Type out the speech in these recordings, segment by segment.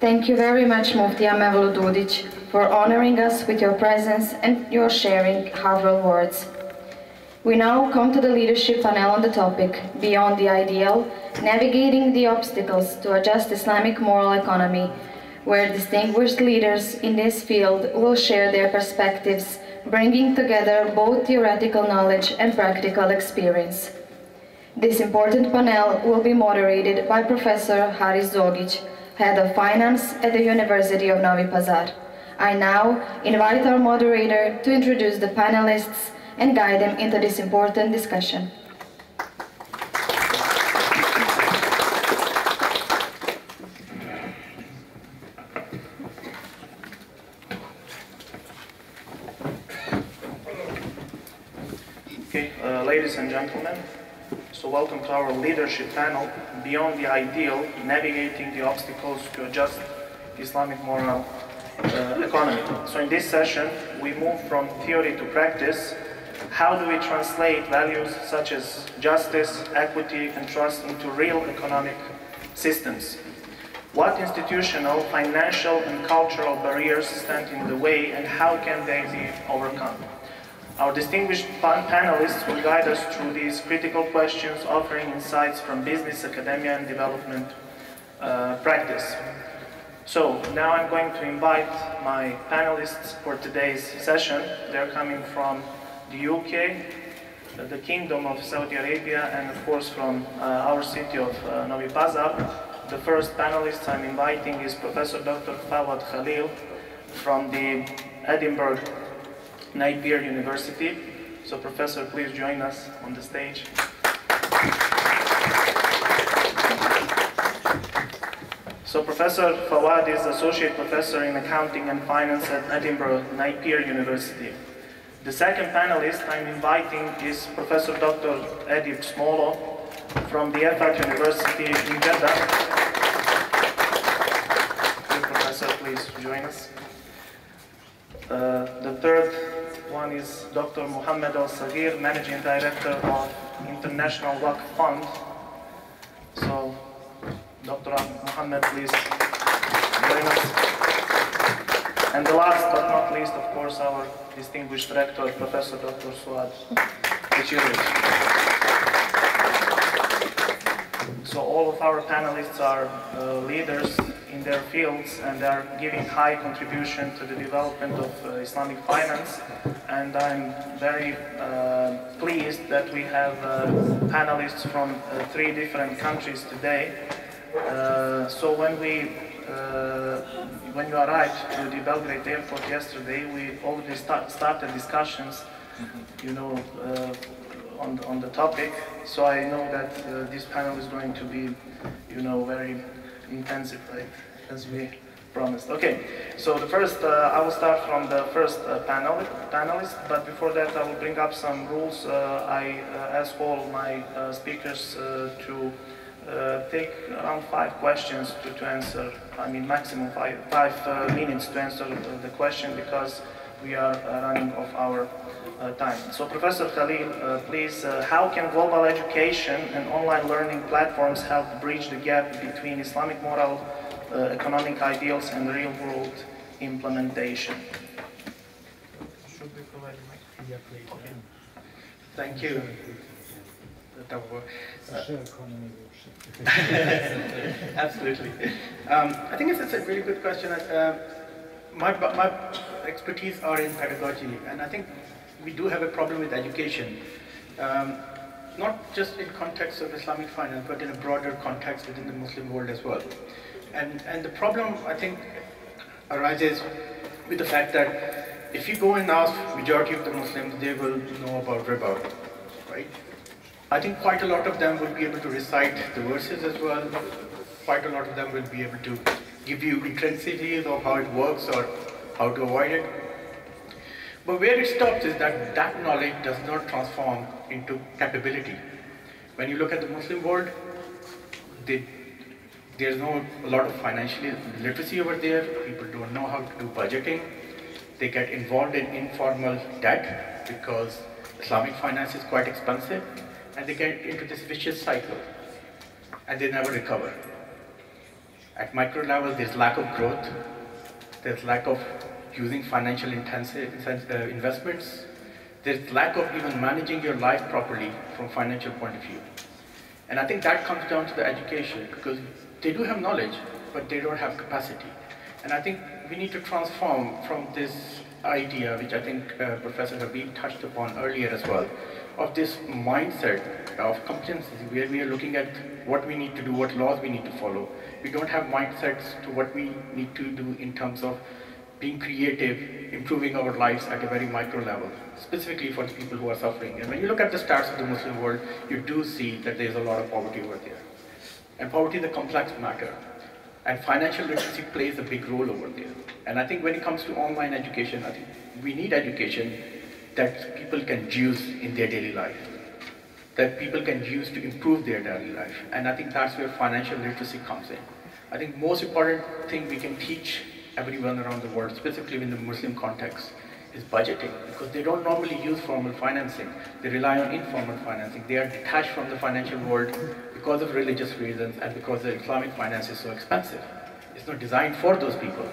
Thank you very much, Mufti Amevlu Dudic, for honoring us with your presence and your sharing harmful words. We now come to the leadership panel on the topic, Beyond the Ideal, Navigating the Obstacles to a Just Islamic Moral Economy, where distinguished leaders in this field will share their perspectives, bringing together both theoretical knowledge and practical experience. This important panel will be moderated by Professor ZOGIĆ, Head of Finance at the University of Novi Pazar. I now invite our moderator to introduce the panelists and guide them into this important discussion. Okay, ladies and gentlemen, so welcome to our leadership panel, Beyond the Ideal, Navigating the Obstacles to a Just Islamic Moral Economy. So in this session, we move from theory to practice. How do we translate values such as justice, equity, and trust into real economic systems? What institutional, financial, and cultural barriers stand in the way, and how can they be overcome? Our distinguished panelists will guide us through these critical questions, offering insights from business, academia, and development practice. So now I'm going to invite my panelists for today's session. They're coming from the UK, the Kingdom of Saudi Arabia, and of course from our city of Novi Pazar. The first panelist I'm inviting is Professor Dr. Fawad KHALEEL from the Edinburgh Napier University. So Professor, please join us on the stage. So Professor Fawad is Associate Professor in Accounting and Finance at Edinburgh Napier University. The second panelist I'm inviting is Professor Dr. Edib SMOLO from the Effat University in Jeddah. Professor, please join us. The third one is Dr. Mohammad SAGHIR, Managing Director of International Waqf Fund. So, Dr. Mohammad, please join us. And the last but not least, of course, our distinguished rector, Professor Dr. Suad. So all of our panelists are leaders in their fields, and they are giving high contribution to the development of Islamic finance. And I'm very pleased that we have panelists from 3 different countries today. So when you arrived to the Belgrade airport yesterday, we already started discussions, you know, on the topic. So I know that this panel is going to be, you know, very intensive, right, as we promised. Okay, so the first, I will start from the first panelist, but before that I will bring up some rules. I ask all my speakers to take around 5 questions to answer, I mean maximum 5 minutes to answer the question, because we are running off our time. So Professor KHALEEL, please, how can global education and online learning platforms help bridge the gap between Islamic moral economic ideals and real-world implementation? Should we provide a mic? Yeah, please. Okay. Thank you. Absolutely. I think it's a really good question. My expertise are in pedagogy, and I think we do have a problem with education, not just in context of Islamic finance, but in a broader context within the Muslim world as well. And the problem, I think, arises with the fact that if you go and ask majority of the Muslims, they will know about riba, right? I think quite a lot of them will be able to recite the verses as well. Quite a lot of them will be able to give you intrinsities of how it works or how to avoid it. But where it stops is that that knowledge does not transform into capability. When you look at the Muslim world, there's no a lot of financial literacy over there. People don't know how to do budgeting. They get involved in informal debt because Islamic finance is quite expensive, and they get into this vicious cycle, and they never recover. At micro level, there's lack of growth, there's lack of using financial intensive investments, there's lack of even managing your life properly from financial point of view. And I think that comes down to the education, because they do have knowledge, but they don't have capacity. And I think we need to transform from this idea, which I think Professor Habib touched upon earlier as well, of this mindset of competency, where we are looking at what we need to do, what laws we need to follow. We don't have mindsets to what we need to do in terms of being creative, improving our lives at a very micro level, specifically for the people who are suffering. And when you look at the stats of the Muslim world, you do see that there's a lot of poverty over there. And poverty is a complex matter. And financial literacy plays a big role over there. And I think when it comes to online education, I think we need education that people can use in their daily life, that people can use to improve their daily life. And I think that's where financial literacy comes in. I think most important thing we can teach everyone around the world, specifically in the Muslim context, is budgeting, because they don't normally use formal financing. They rely on informal financing. They are detached from the financial world because of religious reasons and because the Islamic finance is so expensive. It's not designed for those people.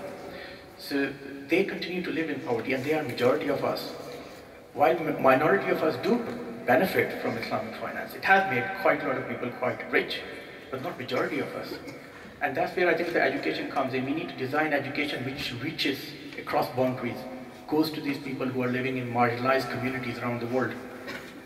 So they continue to live in poverty, and they are majority of us. While minority of us do benefit from Islamic finance, it has made quite a lot of people quite rich, but not majority of us. And that's where I think the education comes in. We need to design education which reaches across boundaries, goes to these people who are living in marginalized communities around the world,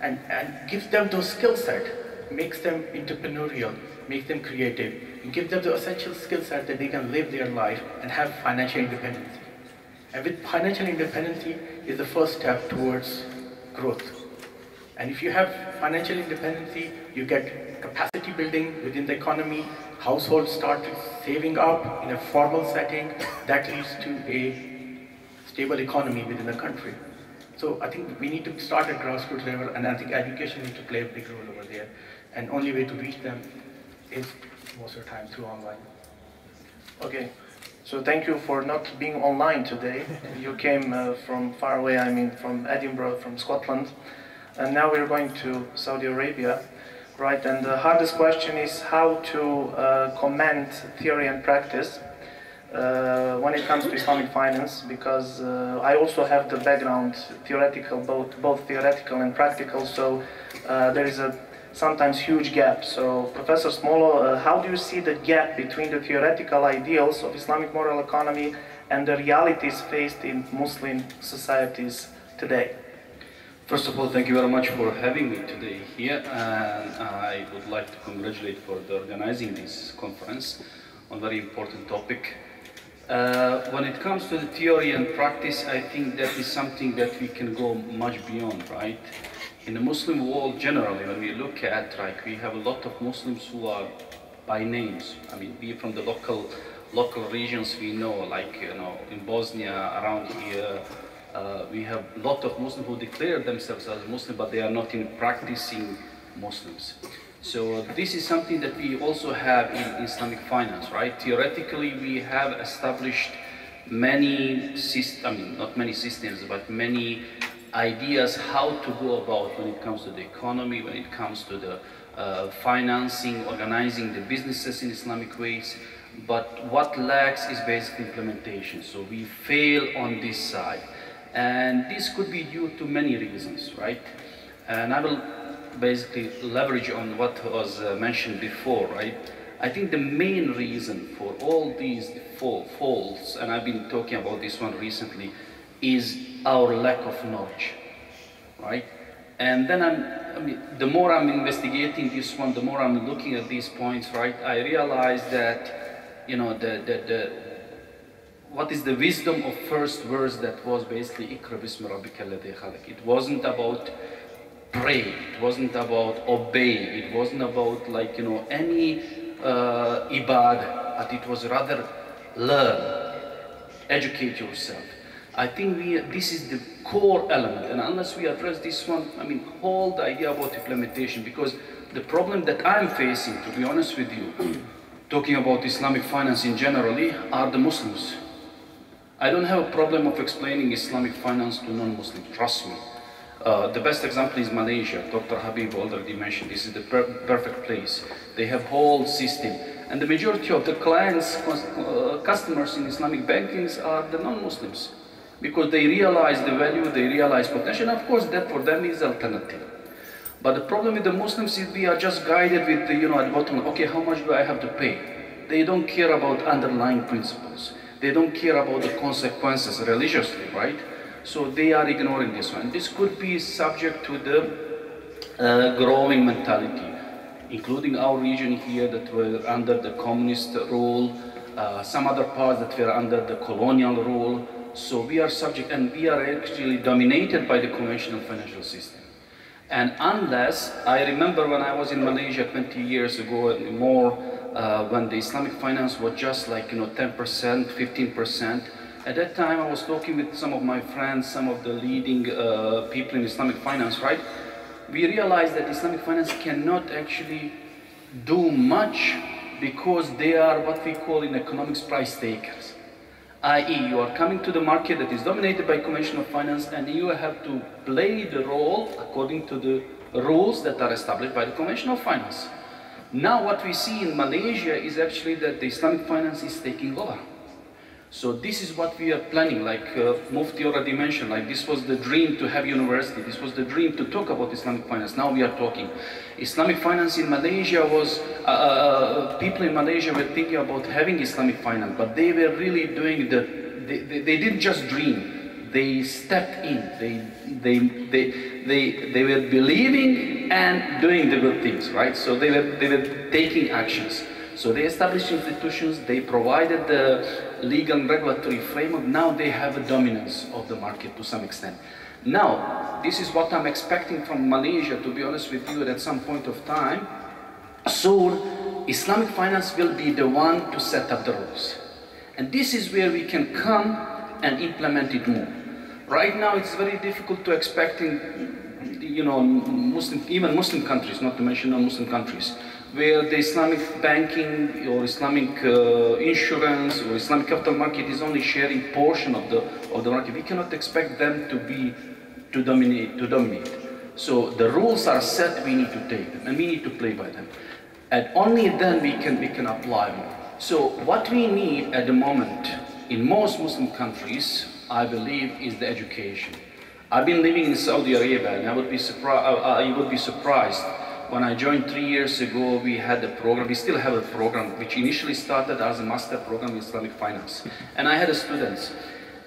and gives them those skill set, makes them entrepreneurial, makes them creative, and gives them the essential skill set that they can live their life and have financial independence. And with financial independence is the first step towards growth. And if you have financial independence, you get capacity building within the economy, households start saving up in a formal setting, that leads to a stable economy within the country. So I think we need to start at grassroots level, and I think education needs to play a big role over there. And only way to reach them is most of the time through online. Okay, so thank you for not being online today. You came from far away, I mean from Edinburgh, from Scotland. And now we're going to Saudi Arabia, right? And the hardest question is how to comment theory and practice when it comes to Islamic finance, because I also have the background theoretical, both theoretical and practical, so there is a sometimes huge gap. So Professor SMOLO, how do you see the gap between the theoretical ideals of Islamic moral economy and the realities faced in Muslim societies today? First of all, thank you very much for having me today here, and I would like to congratulate for the organizing this conference on a very important topic. When it comes to the theory and practice, I think that is something that we can go much beyond, right? In the Muslim world generally, when we look at, like, we have a lot of Muslims who are by names. I mean, be from the local regions we know, like, you know, in Bosnia, around here, we have a lot of Muslims who declare themselves as Muslim, but they are not in practicing Muslims. So this is something that we also have in Islamic finance, right? Theoretically, we have established many systems, not many systems, but many ideas how to go about when it comes to the economy, when it comes to the financing, organizing the businesses in Islamic ways. But what lacks is basic implementation. So we fail on this side. And this could be due to many reasons, right? And I will basically leverage on what was mentioned before, right? I think the main reason for all these faults, and I've been talking about this one recently, is our lack of knowledge, right? And then I mean, the more I'm investigating this one, the more I'm looking at these points, right? I realize that, you know, what is the wisdom of first verse that was basically IMEF. It wasn't about pray, it wasn't about obey, it wasn't about, like, you know, any ibadah, but it was rather learn, educate yourself. I think this is the core element, and unless we address this one, I mean, whole the idea about implementation, because the problem that I'm facing, to be honest with you, talking about Islamic finance in generally, are the Muslims. I don't have a problem of explaining Islamic finance to non-Muslims, trust me. The best example is Malaysia. Dr. Habib already mentioned this is the perfect place. They have whole system. And the majority of the clients, customers in Islamic bankings are the non-Muslims, because they realize the value, they realize potential, and of course that for them is alternative. But the problem with the Muslims is we are just guided with the, at the bottom, okay, how much do I have to pay? They don't care about underlying principles. They don't care about the consequences religiously, right? So they are ignoring this one. This could be subject to the growing mentality, including our region here that were under the communist rule, some other parts that were under the colonial rule. So we are subject, and we are actually dominated by the conventional financial system. And unless, I remember when I was in Malaysia 20 years ago and more, when the Islamic finance was just like 10%, 15%. At that time I was talking with some of my friends, some of the leading people in Islamic finance, right? We realized that Islamic finance cannot actually do much because they are what we call in economics price takers. I.e., you are coming to the market that is dominated by conventional finance, and you have to play the role according to the rules that are established by the conventional finance. Now what we see in Malaysia is actually that the Islamic finance is taking over. So this is what we are planning, like Mufti already mentioned, like this was the dream to have university, this was the dream to talk about Islamic finance. Now we are talking. Islamic finance in Malaysia was, people in Malaysia were thinking about having Islamic finance, but they were really doing they didn't just dream, they stepped in, they were believing and doing the good things, right? So they were taking actions. So they established institutions, they provided the legal and regulatory framework. Now they have a dominance of the market to some extent. Now, this is what I'm expecting from Malaysia, to be honest with you, at some point of time. Soon, Islamic finance will be the one to set up the rules. And this is where we can come and implement it more. Right now, it's very difficult to expect in, even Muslim countries, not to mention non-Muslim countries, where the Islamic banking or Islamic insurance or Islamic capital market is only sharing portion of the market. We cannot expect them to dominate. So the rules are set, we need to take them and we need to play by them. And only then we can apply more. So what we need at the moment in most Muslim countries, I believe, is the education. I've been living in Saudi Arabia, and I would be surprised when I joined 3 years ago. We had a program, we still have a program, which initially started as a master program in Islamic finance. And I had students,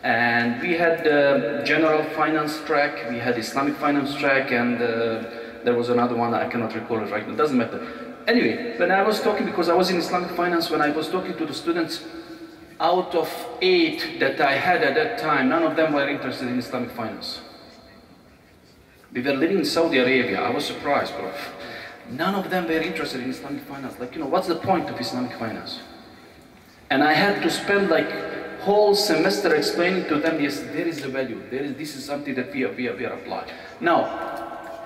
and we had the general finance track, we had Islamic finance track, and there was another one, I cannot recall it right now, it doesn't matter. Anyway, when I was talking, because I was in Islamic finance, when I was talking to the students, out of 8 that I had at that time, none of them were interested in Islamic finance. We were living in Saudi Arabia. I was surprised, bro. None of them were interested in Islamic finance. Like, what's the point of Islamic finance? And I had to spend like whole semester explaining to them, yes, there is the value. This is something that we are applying. Now,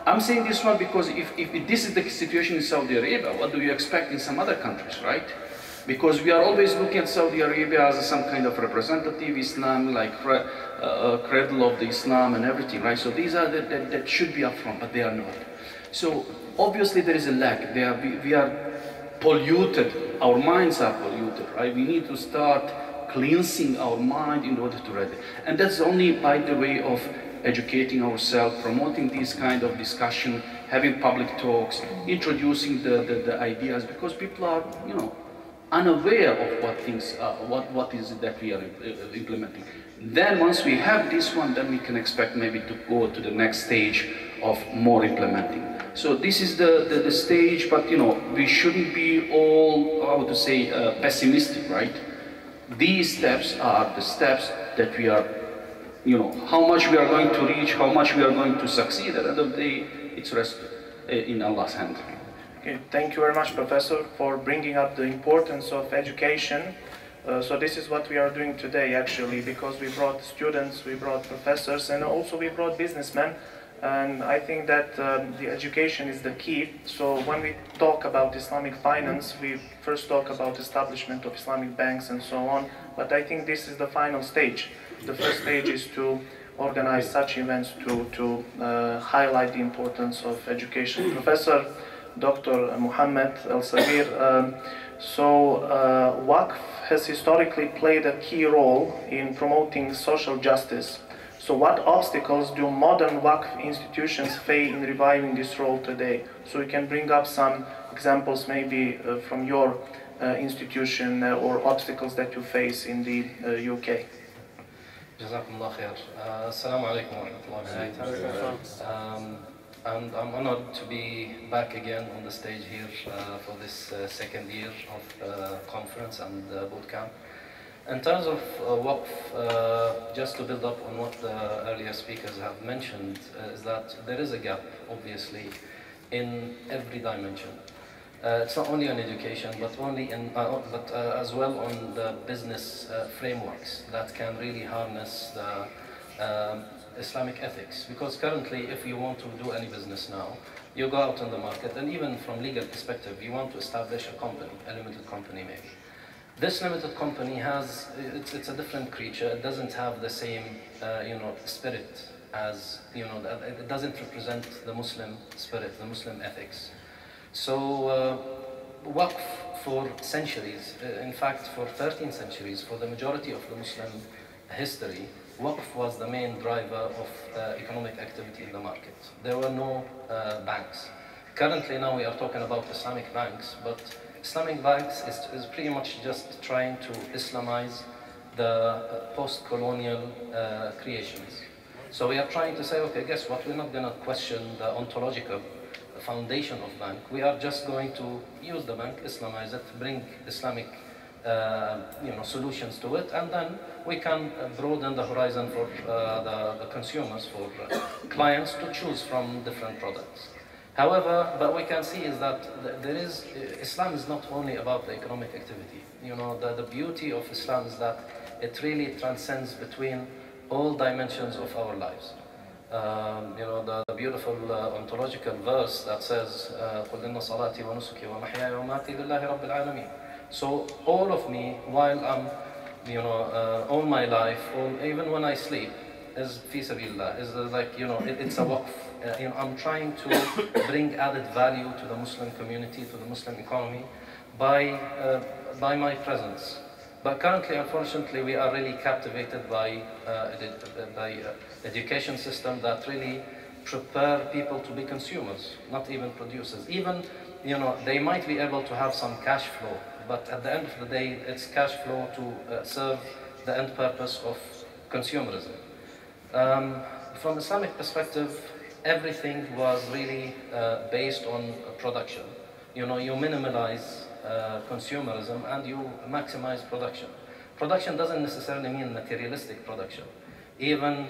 I'm saying this one because if this is the situation in Saudi Arabia, what do you expect in some other countries, right? Because we are always looking at Saudi Arabia as some kind of representative Islam, like cradle of the Islam and everything, right? So these are that should be upfront, but they are not. So obviously there is a lack. We are polluted. Our minds are polluted, right? We need to start cleansing our mind in order to read it. And that's only by the way of educating ourselves, promoting this kind of discussion, having public talks, introducing the ideas, because people are, unaware of what things are, what is it that we are implementing. Then once we have this one, then we can expect maybe to go to the next stage of more implementing. So this is the stage, but we shouldn't be all, how to say, pessimistic, right? These steps are the steps that we are, how much we are going to reach, how much we are going to succeed. At the end of the day, it's rest in Allah's hand. Okay, thank you very much, Professor, for bringing up the importance of education. So this is what we are doing today, actually, because we brought students, we brought professors, and also we brought businessmen. And I think that the education is the key. So when we talk about Islamic finance, we first talk about establishment of Islamic banks and so on. But I think this is the final stage. The first stage is to organize such events to highlight the importance of education. Professor Dr. Mohammad Al-SAGHIR, So Waqf has historically played a key role in promoting social justice. So what obstacles do modern Waqf institutions face in reviving this role today? So we can bring up some examples maybe from your institution or obstacles that you face in the UK. Jazakumullah khair. Assalamu alaikum wa rahmatullahi. And I'm honored to be back again on the stage here for this second year of conference and boot camp. In terms of Waqf, just to build up on what the earlier speakers have mentioned, is that there is a gap, obviously, in every dimension. It's not only on education, but as well on the business frameworks that can really harness the Islamic ethics. Because currently, if you want to do any business now, you go out on the market, and even from legal perspective, you want to establish a company, a limited company maybe. This limited company has, it's a different creature. It doesn't have the same, spirit as, it doesn't represent the Muslim spirit, the Muslim ethics. So Waqf for centuries, in fact for 13 centuries, for the majority of the Muslim history, Waqf was the main driver of economic activity in the market. There were no banks. Currently now we are talking about Islamic banks, but Islamic banks is pretty much just trying to Islamize the post-colonial creations. So we are trying to say, okay, guess what, we're not going to question the ontological foundation of bank. We are just going to use the bank, Islamize it, bring Islamic solutions to it, and then we can broaden the horizon for the consumers, for clients to choose from different products. However, what we can see is that Islam is not only about the economic activity. The beauty of Islam is that it really transcends between all dimensions of our lives. The beautiful ontological verse that says, قُلْ إِنَّ صَلَاتِي وَنُسُكِي وَمَحْيَايَ وَمَمَاتِي لِلَّهِ رَبِّ الْعَالَمِينَ. So all of me, while I'm, all my life, even when I sleep, is fi sabilillah, is like, it's a waqf. I'm trying to bring added value to the Muslim community, to the Muslim economy, by my presence. But currently, unfortunately, we are really captivated by the education system that really prepare people to be consumers, not even producers. Even, they might be able to have some cash flow, but at the end of the day, it's cash flow to serve the end purpose of consumerism. From Islamic perspective, everything was really based on production. You minimalize consumerism and you maximize production. Production doesn't necessarily mean materialistic production. Even,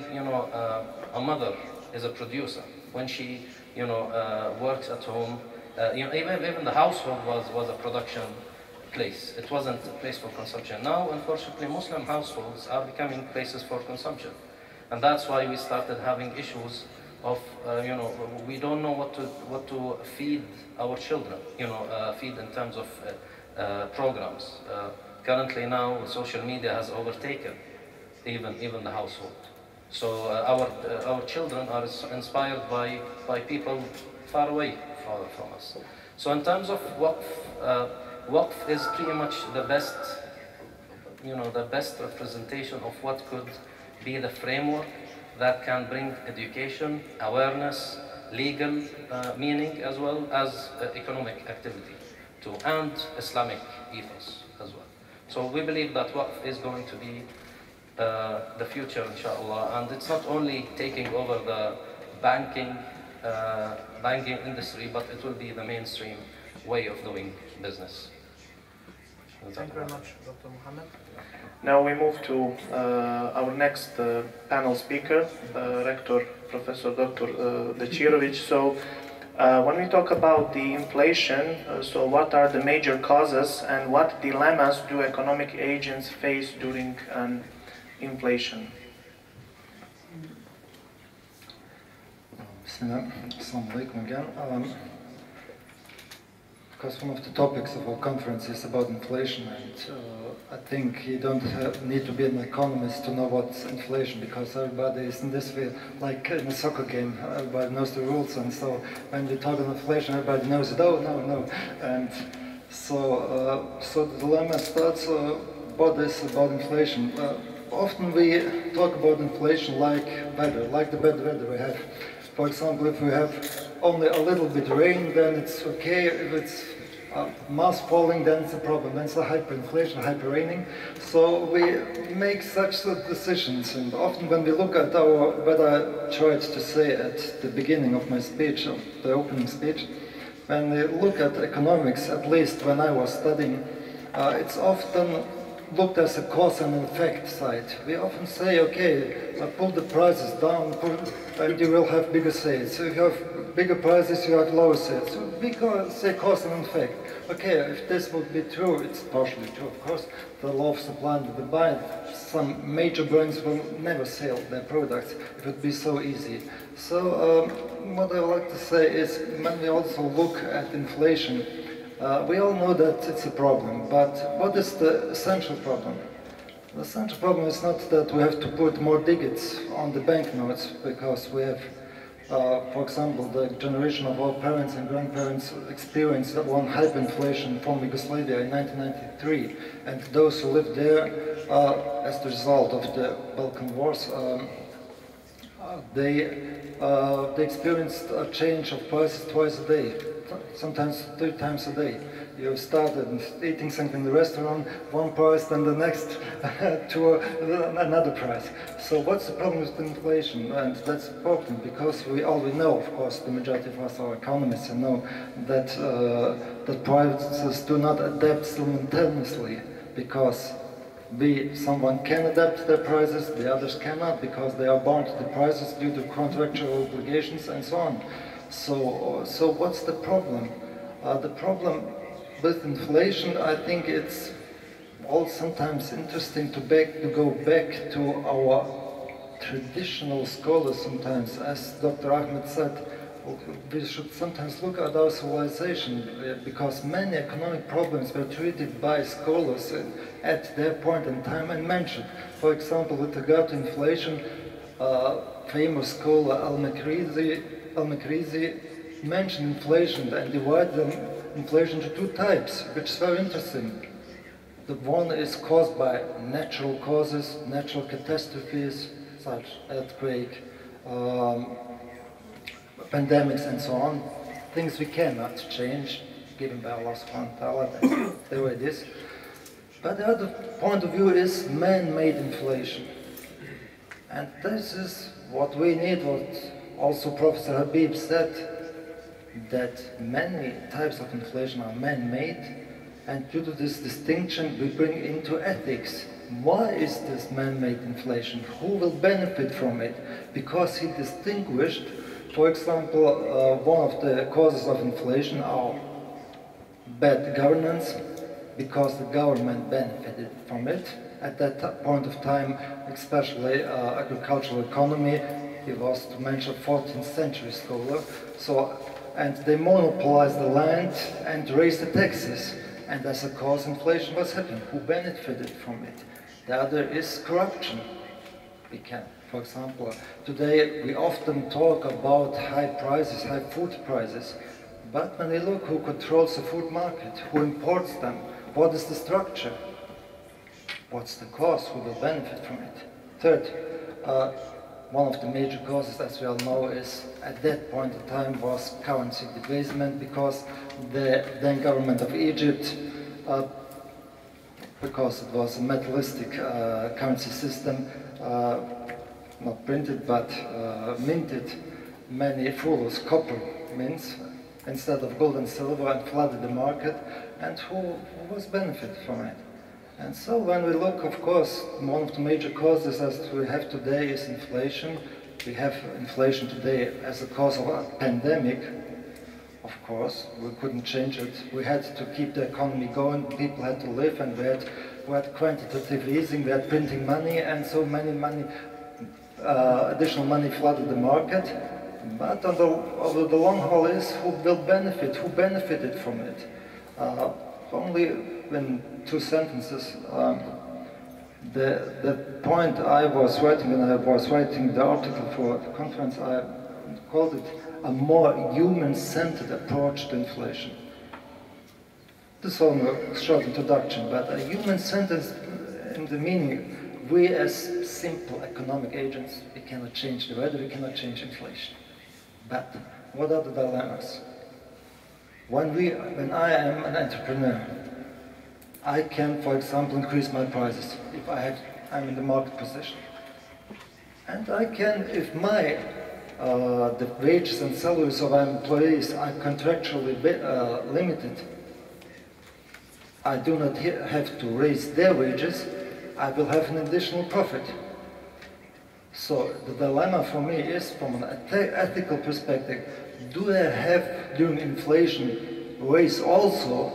a mother is a producer. When she, works at home, even the household was a production place. It wasn't a place for consumption. Now, unfortunately, Muslim households are becoming places for consumption. And that's why we started having issues of, we don't know what to feed our children, feed in terms of programs. Currently now, social media has overtaken even the household. So our children are inspired by people far away from us. So in terms of Waqf, Waqf is pretty much the best, the best representation of what could be the framework that can bring education, awareness, legal meaning, as well as economic activity too, and Islamic ethos as well. So we believe that Waqf is going to be the future, inshallah, and it's not only taking over the banking industry, but it will be the mainstream way of doing business. Thank you very much, Dr. Mohammed. Now we move to our next panel speaker, Rector Professor Dr. BEኢና. So when we talk about the inflation, so what are the major causes and what dilemmas do economic agents face during an inflation? Assalamu alaikum again. Because one of the topics of our conference is about inflation, and I think you don't need to be an economist to know what's inflation, because everybody is in this way, like in a soccer game, everybody knows the rules, and so when you talk about inflation, everybody knows it. Oh, no. And So the dilemma starts about this, about inflation. Often we talk about inflation like weather, like the bad weather we have. For example, if we have only a little bit rain, then it's okay. If it's mass falling, then it's a problem. Then it's a hyperinflation, hyper-raining. So we make such decisions, and often when we look at what I tried to say at the beginning of my speech, the opening speech, when we look at economics, at least when I was studying, it's often looked as a cause and effect side. We often say, okay, pull the prices down, and you will have bigger sales. So if you have bigger prices, you have lower sales. So we say cause and effect. Okay, if this would be true, it's partially true, of course. The law of supply and demand, some major brands will never sell their products if it would be so easy. So what I would like to say is, when we also look at inflation, we all know that it's a problem, but what is the essential problem? The essential problem is not that we have to put more digits on the banknotes, because we have, for example, the generation of our parents and grandparents experienced one hyperinflation from Yugoslavia in 1993, and those who lived there, as the result of the Balkan Wars, they experienced a change of prices twice a day, sometimes 3 times a day. You started eating something in the restaurant, one price, then the next to another price. So what's the problem with inflation? And that's important, because we know, of course, the majority of us are economists and know that that prices do not adapt simultaneously, because someone can adapt their prices, the others cannot, because they are bound to the prices due to contractual obligations and so on. So what's the problem? The problem with inflation, I think it's all sometimes interesting to go back to our traditional scholars sometimes. As Dr. Ahmed said, we should sometimes look at our civilization, because many economic problems were treated by scholars at their point in time and mentioned. For example, with regard to inflation, famous scholar Al-Makrizi mentioned inflation and divided inflation into 2 types, which is very interesting. The one is caused by natural causes, natural catastrophes, such as earthquake, pandemics and so on, things we cannot change, given by Allah subhanahu wa ta'ala, that's the way it is. But the other point of view is man-made inflation. And this is what we need, what also Professor Habib said, that many types of inflation are man-made, and due to this distinction we bring into ethics. Why is this man-made inflation? Who will benefit from it? Because he distinguished, for example, one of the causes of inflation are bad governance, because the government benefited from it. At that point of time, especially agricultural economy, he was, to mention, 14th century scholar, and they monopolized the land and raised the taxes. And as a cause, inflation was happening. Who benefited from it? The other is corruption. For example, today we often talk about high prices, high food prices. But when we look who controls the food market, who imports them, what is the structure? What's the cause? Who will benefit from it? Third, one of the major causes, as we all know, is at that point in time was currency debasement, because the then government of Egypt, because it was a metallistic currency system, not printed but minted many foolish copper mints instead of gold and silver, and flooded the market, and who was benefited from it? And so when we look, of course, one of the major causes as we have today is inflation. We have inflation today as a cause of a pandemic. Of course, we couldn't change it. We had to keep the economy going, people had to live, and we had quantitative easing, we had printing money, and so many additional money flooded the market. But over the long haul is who will benefit, who benefited from it. Only in 2 sentences, the point I was writing when I was writing the article for the conference, I called it a more human-centered approach to inflation. This is only a short introduction, but a human sentence in the meaning, we as simple economic agents, we cannot change the weather, we cannot change inflation. But what are the dilemmas? When I am an entrepreneur, I can, for example, increase my prices if I'm in the market position. And I can, if the wages and salaries of our employees are contractually limited, I do not have to raise their wages, I will have an additional profit. So the dilemma for me is, from an ethical perspective, do I have, during inflation, raise also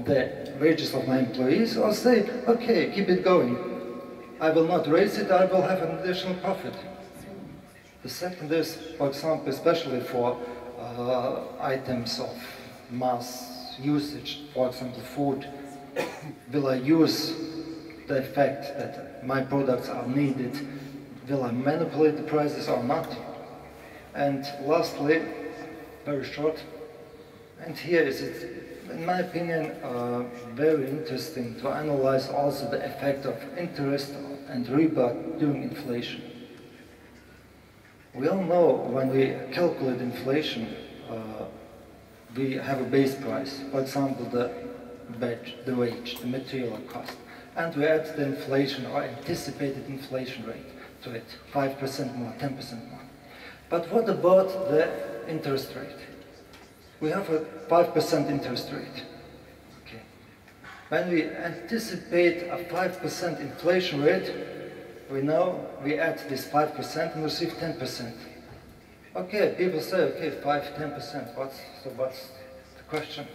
the wages of my employees, or say, okay, keep it going. I will not raise it, I will have an additional profit. The second is, for example, especially for items of mass usage, for example, food, will I use the fact that my products are needed? Will I manipulate the prices or not? And lastly, very short, and here is it, in my opinion, very interesting to analyze also the effect of interest and riba during inflation. We all know when we calculate inflation, we have a base price, for example, the wage, the material cost, and we add the inflation or anticipated inflation rate to it, 5% more, 10% more. But what about the interest rate? We have a 5% interest rate. Okay. When we anticipate a 5% inflation rate, we add this 5% and receive 10%. Okay, people say, okay, 5–10%, what's the question?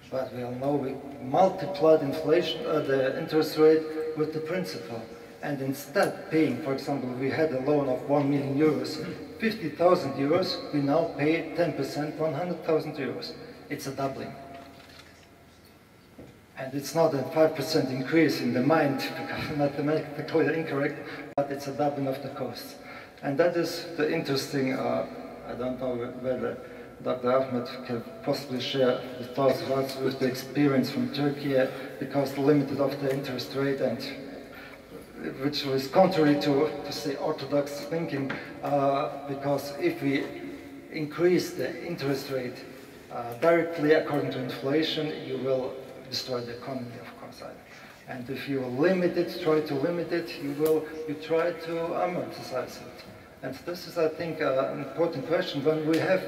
But we all know we multiplied inflation, the interest rate with the principal. And instead paying, for example, we had a loan of 1 million euros, 50,000 euros, we now pay 10%, 100,000 euros. It's a doubling. And it's not a 5% increase in the mind, because mathematically incorrect, but it's a doubling of the costs. And that is the interesting, I don't know whether Dr. Ahmed can possibly share the thoughts with the experience from Turkey, because the limit of the interest rate, and which was contrary to say orthodox thinking, because if we increase the interest rate directly according to inflation, you will destroy the economy, of course. And if you limit it, try to limit it, you try to amortize it. And this is, I think, an important question when we have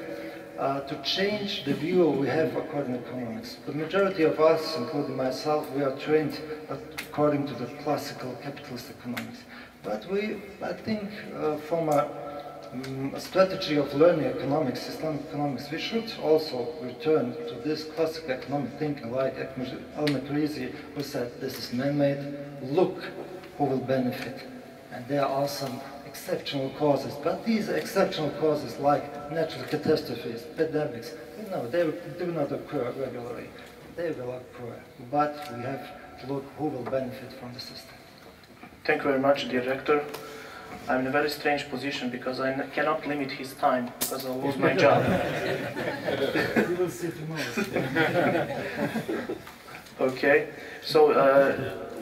to change the view we have according to economics. The majority of us, including myself, we are trained according to the classical capitalist economics. But I think, from a strategy of learning economics, Islamic economics, we should also return to this classical economic thinking, like Al-Makrizi, who said, this is man-made, look who will benefit. And there are some exceptional causes, but these exceptional causes, like natural catastrophes, pandemics, they do not occur regularly. They will occur, but we have to look who will benefit from the system. Thank you very much, Director. I'm in a very strange position because I cannot limit his time because I'll lose my job. You will see tomorrow. Okay, so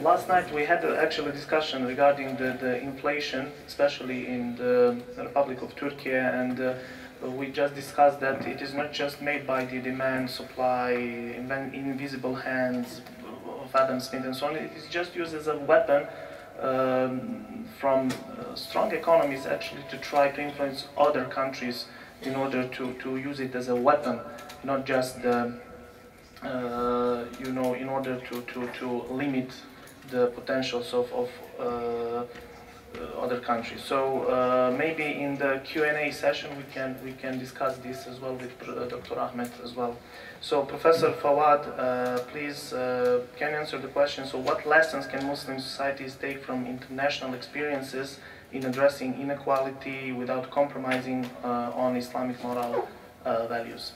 last night we had actually a discussion regarding the inflation, especially in the Republic of Turkey, and we just discussed that it is not just made by the demand, supply, invisible hands of Adam Smith and so on. It is just used as a weapon from strong economies actually to try to influence other countries in order to use it as a weapon, not just in order to limit the potentials of other countries. So maybe in the Q&A session we can discuss this as well with Dr. Ahmed as well. So Professor Fawad, please can you answer the question? So what lessons can Muslim societies take from international experiences in addressing inequality without compromising on Islamic moral values?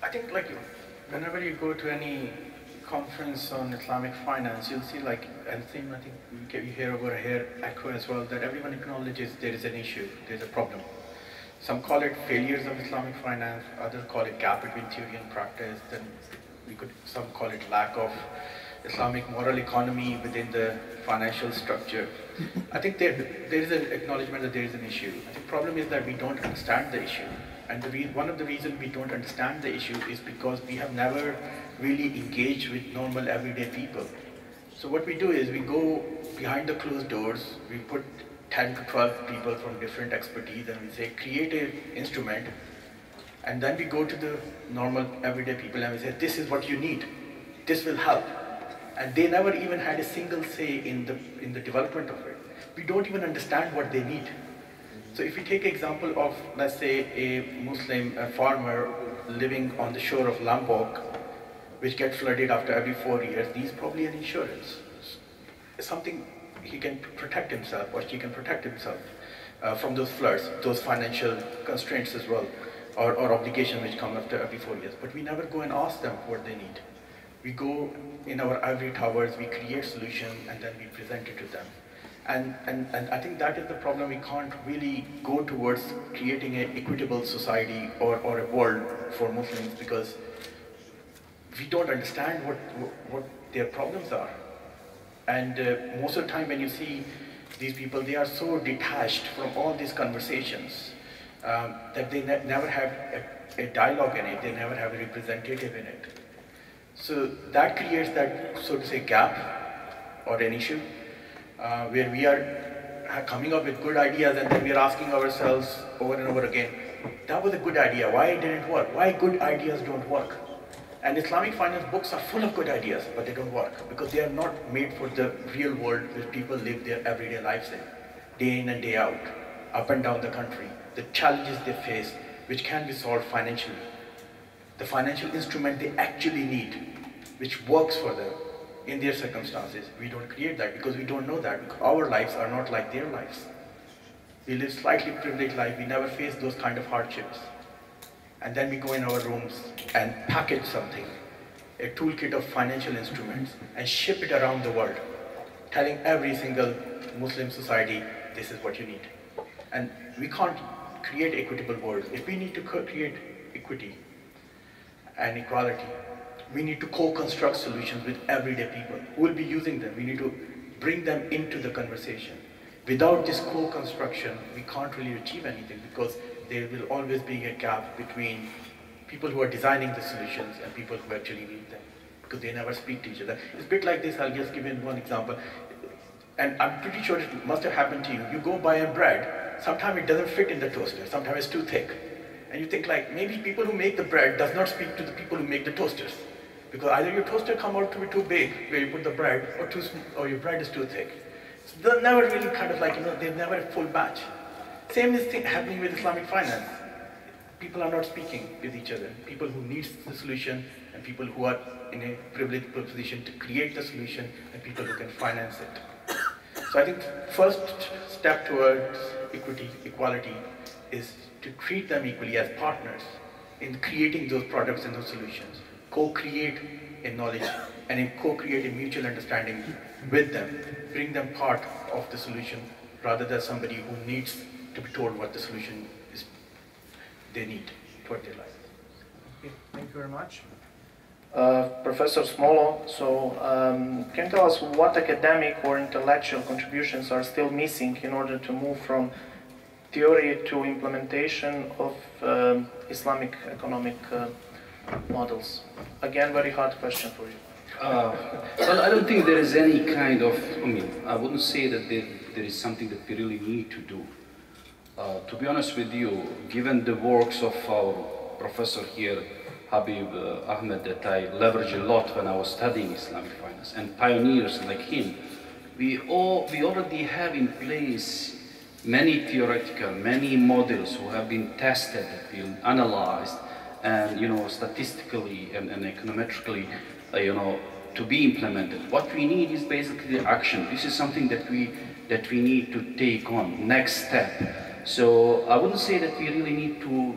I think, like, whenever you go to any conference on Islamic finance, you'll see, like, and thing, I think you hear over here echo as well, that everyone acknowledges there is an issue, there's a problem. Some call it failures of Islamic finance, others call it gap between theory and practice, then some call it lack of Islamic moral economy within the financial structure. I think there is an acknowledgement that there is an issue. I think the problem is that we don't understand the issue. And one of the reasons we don't understand the issue is because we have never really engaged with normal everyday people. So what we do is we go behind the closed doors, we put 10 to 12 people from different expertise and we say create an instrument, and then we go to the normal everyday people and we say this is what you need, this will help. And they never even had a single say in the development of it. We don't even understand what they need. So if we take an example of, let's say, a Muslim farmer living on the shore of Lombok, which gets flooded after every 4 years, he's probably an insurance. It's something he can protect himself, or she can protect himself from those floods, those financial constraints as well, or obligations which come after every 4 years. But we never go and ask them what they need. We go in our ivory towers, we create solutions, and then we present it to them. And I think that is the problem. We can't really go towards creating an equitable society or a world for Muslims because we don't understand what their problems are. And most of the time when you see these people, they are so detached from all these conversations that they never have a dialogue in it, they never have a representative in it. So that creates that, so to say, gap or an issue where we are coming up with good ideas and then we are asking ourselves over and over again, that was a good idea, why it didn't work? Why good ideas don't work? And Islamic finance books are full of good ideas, but they don't work because they are not made for the real world where people live their everyday lives in and day out, up and down the country, the challenges they face, which can be solved financially. The financial instrument they actually need, which works for them in their circumstances. We don't create that because we don't know that, because our lives are not like their lives. We live slightly privileged life, we never face those kind of hardships. And then we go in our rooms and package something, a toolkit of financial instruments, and ship it around the world, telling every single Muslim society, this is what you need. And we can't create equitable world. If we need to create equity and equality, we need to co-construct solutions with everyday people who will be using them. We need to bring them into the conversation. Without this co-construction, we can't really achieve anything because there will always be a gap between people who are designing the solutions and people who actually need them, because they never speak to each other. It's a bit like this. I'll just give you one example. And I'm pretty sure it must have happened to you. You go buy a bread, sometimes it doesn't fit in the toaster, sometimes it's too thick. And you think like, maybe people who make the bread does not speak to the people who make the toasters. Because either your toaster comes out to be too big, where you put the bread, or your bread is too thick. So they're never really kind of like, they're never a full batch. Same is happening with Islamic finance. People are not speaking with each other. People who need the solution and people who are in a privileged position to create the solution and people who can finance it. So I think first step towards equality is to treat them equally as partners in creating those products and those solutions. Co-create a knowledge and co-create a mutual understanding with them. Bring them part of the solution rather than somebody who needs to be told what the solution is they need for their life. Okay, thank you very much. Professor SMOLO, so can you tell us what academic or intellectual contributions are still missing in order to move from theory to implementation of Islamic economic models? Again, very hard question for you. Well, I don't think there is any kind of, I wouldn't say that there is something that we really need to do. To be honest with you, given the works of our professor here, Habib Ahmed, that I leverage a lot when I was studying Islamic finance, and pioneers like him, we already have in place many theoretical, many models who have been tested, been analyzed, and statistically and econometrically, to be implemented. What we need is basically action. This is something that we need to take on, next step. So I wouldn't say that we really need to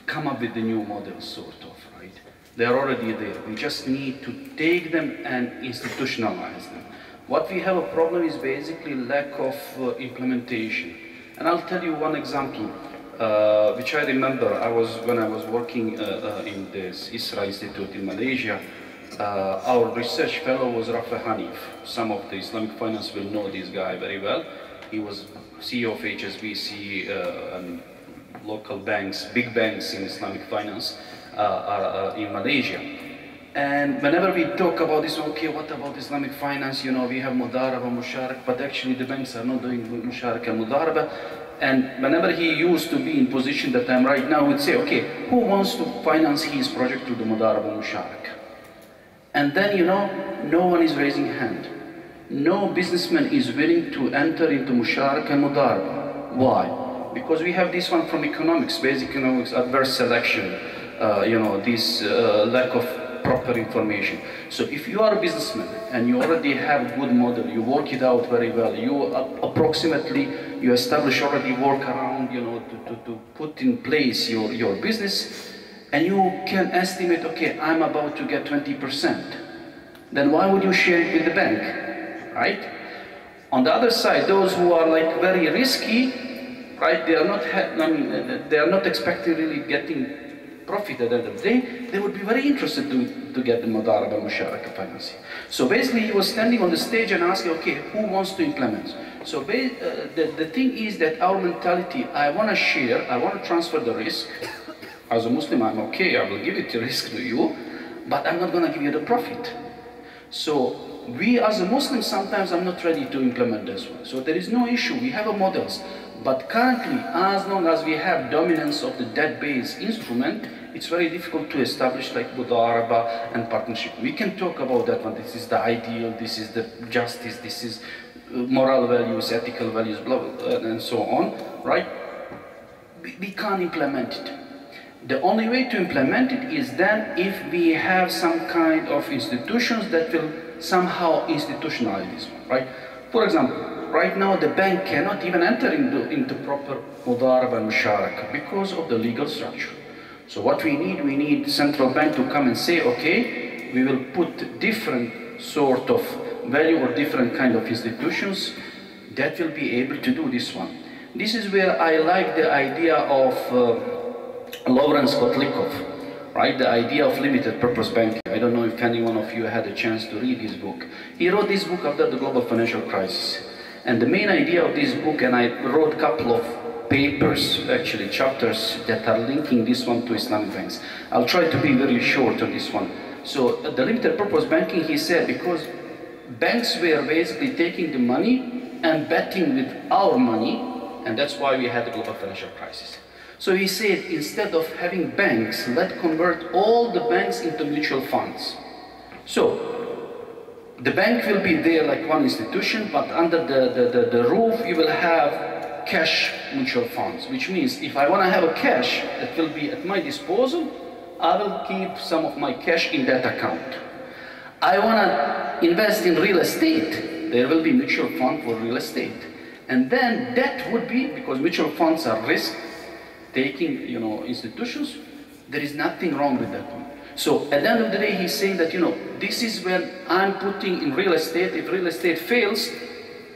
come up with the new models, sort of, right? They're already there. We just need to take them and institutionalize them. What we have a problem is basically lack of implementation. And I'll tell you one example. which I remember when I was working in this ISRA Institute in Malaysia. Our research fellow was Rafa Hanif. Some of the Islamic finance will know this guy very well. He was CEO of HSBC and local banks, big banks in Islamic finance in Malaysia. And whenever we talk about this, okay, what about Islamic finance? You know, we have Mudaraba, Musharak, but actually the banks are not doing Musharak and Mudaraba. And whenever he used to be in position that I'm right now, would say, okay, who wants to finance his project through the Mudaraba Musharak? And then, you know, no one is raising hand. No businessman is willing to enter into Musharak and Mudaraba. Why? Because we have this one from economics, basic economics, adverse selection, you know, this lack of proper information. So if you are a businessman and you already have a good model, you work it out very well, you you establish already work around, you know, to put in place your business, and you can estimate, okay, I'm about to get 20%, then why would you share it with the bank, right? On the other side, those who are like very risky, right, they are not expecting really getting profit at the end of the day, they would be very interested to get the Mudaraba Musharaka financing. So basically he was standing on the stage and asking, okay, who wants to implement? So the thing is that our mentality, I want to share, I want to transfer the risk. As a Muslim, I'm okay, I will give it the risk to you, but I'm not going to give you the profit. So we as a Muslim, sometimes I'm not ready to implement this one. So there is no issue, we have models. But currently, as long as we have dominance of the debt-based instrument, it's very difficult to establish like Mudaraba and partnership. We can talk about that one. This is the ideal, this is the justice, this is moral values, ethical values, blah, blah, and so on, right? We can't implement it. The only way to implement it is then if we have some kind of institutions that will somehow institutionalize this one, right? For example, right now the bank cannot even enter into proper Mudaraba and Musharaka because of the legal structure. So what we need central bank to come and say, okay, we will put different sort of value or different kind of institutions that will be able to do this one. This is where I like the idea of Lawrence Kotlikov, right? The idea of limited purpose banking. I don't know if any one of you had a chance to read his book. He wrote this book after the global financial crisis. And the main idea of this book, and I wrote a couple of papers, actually chapters, that are linking this one to Islamic banks. I'll try to be very short on this one. So the limited purpose banking, he said, because banks were basically taking the money and betting with our money, and that's why we had the global financial crisis. So he said, instead of having banks, let's convert all the banks into mutual funds. So the bank will be there like one institution, but under the roof you will have cash mutual funds, which means if I want to have a cash that will be at my disposal, I will keep some of my cash in that account. I want to invest in real estate, there will be mutual fund for real estate. And then that would be, because mutual funds are risk-taking, you know, institutions, there is nothing wrong with that one. So at the end of the day, he's saying that, you know, this is when I'm putting in real estate. If real estate fails,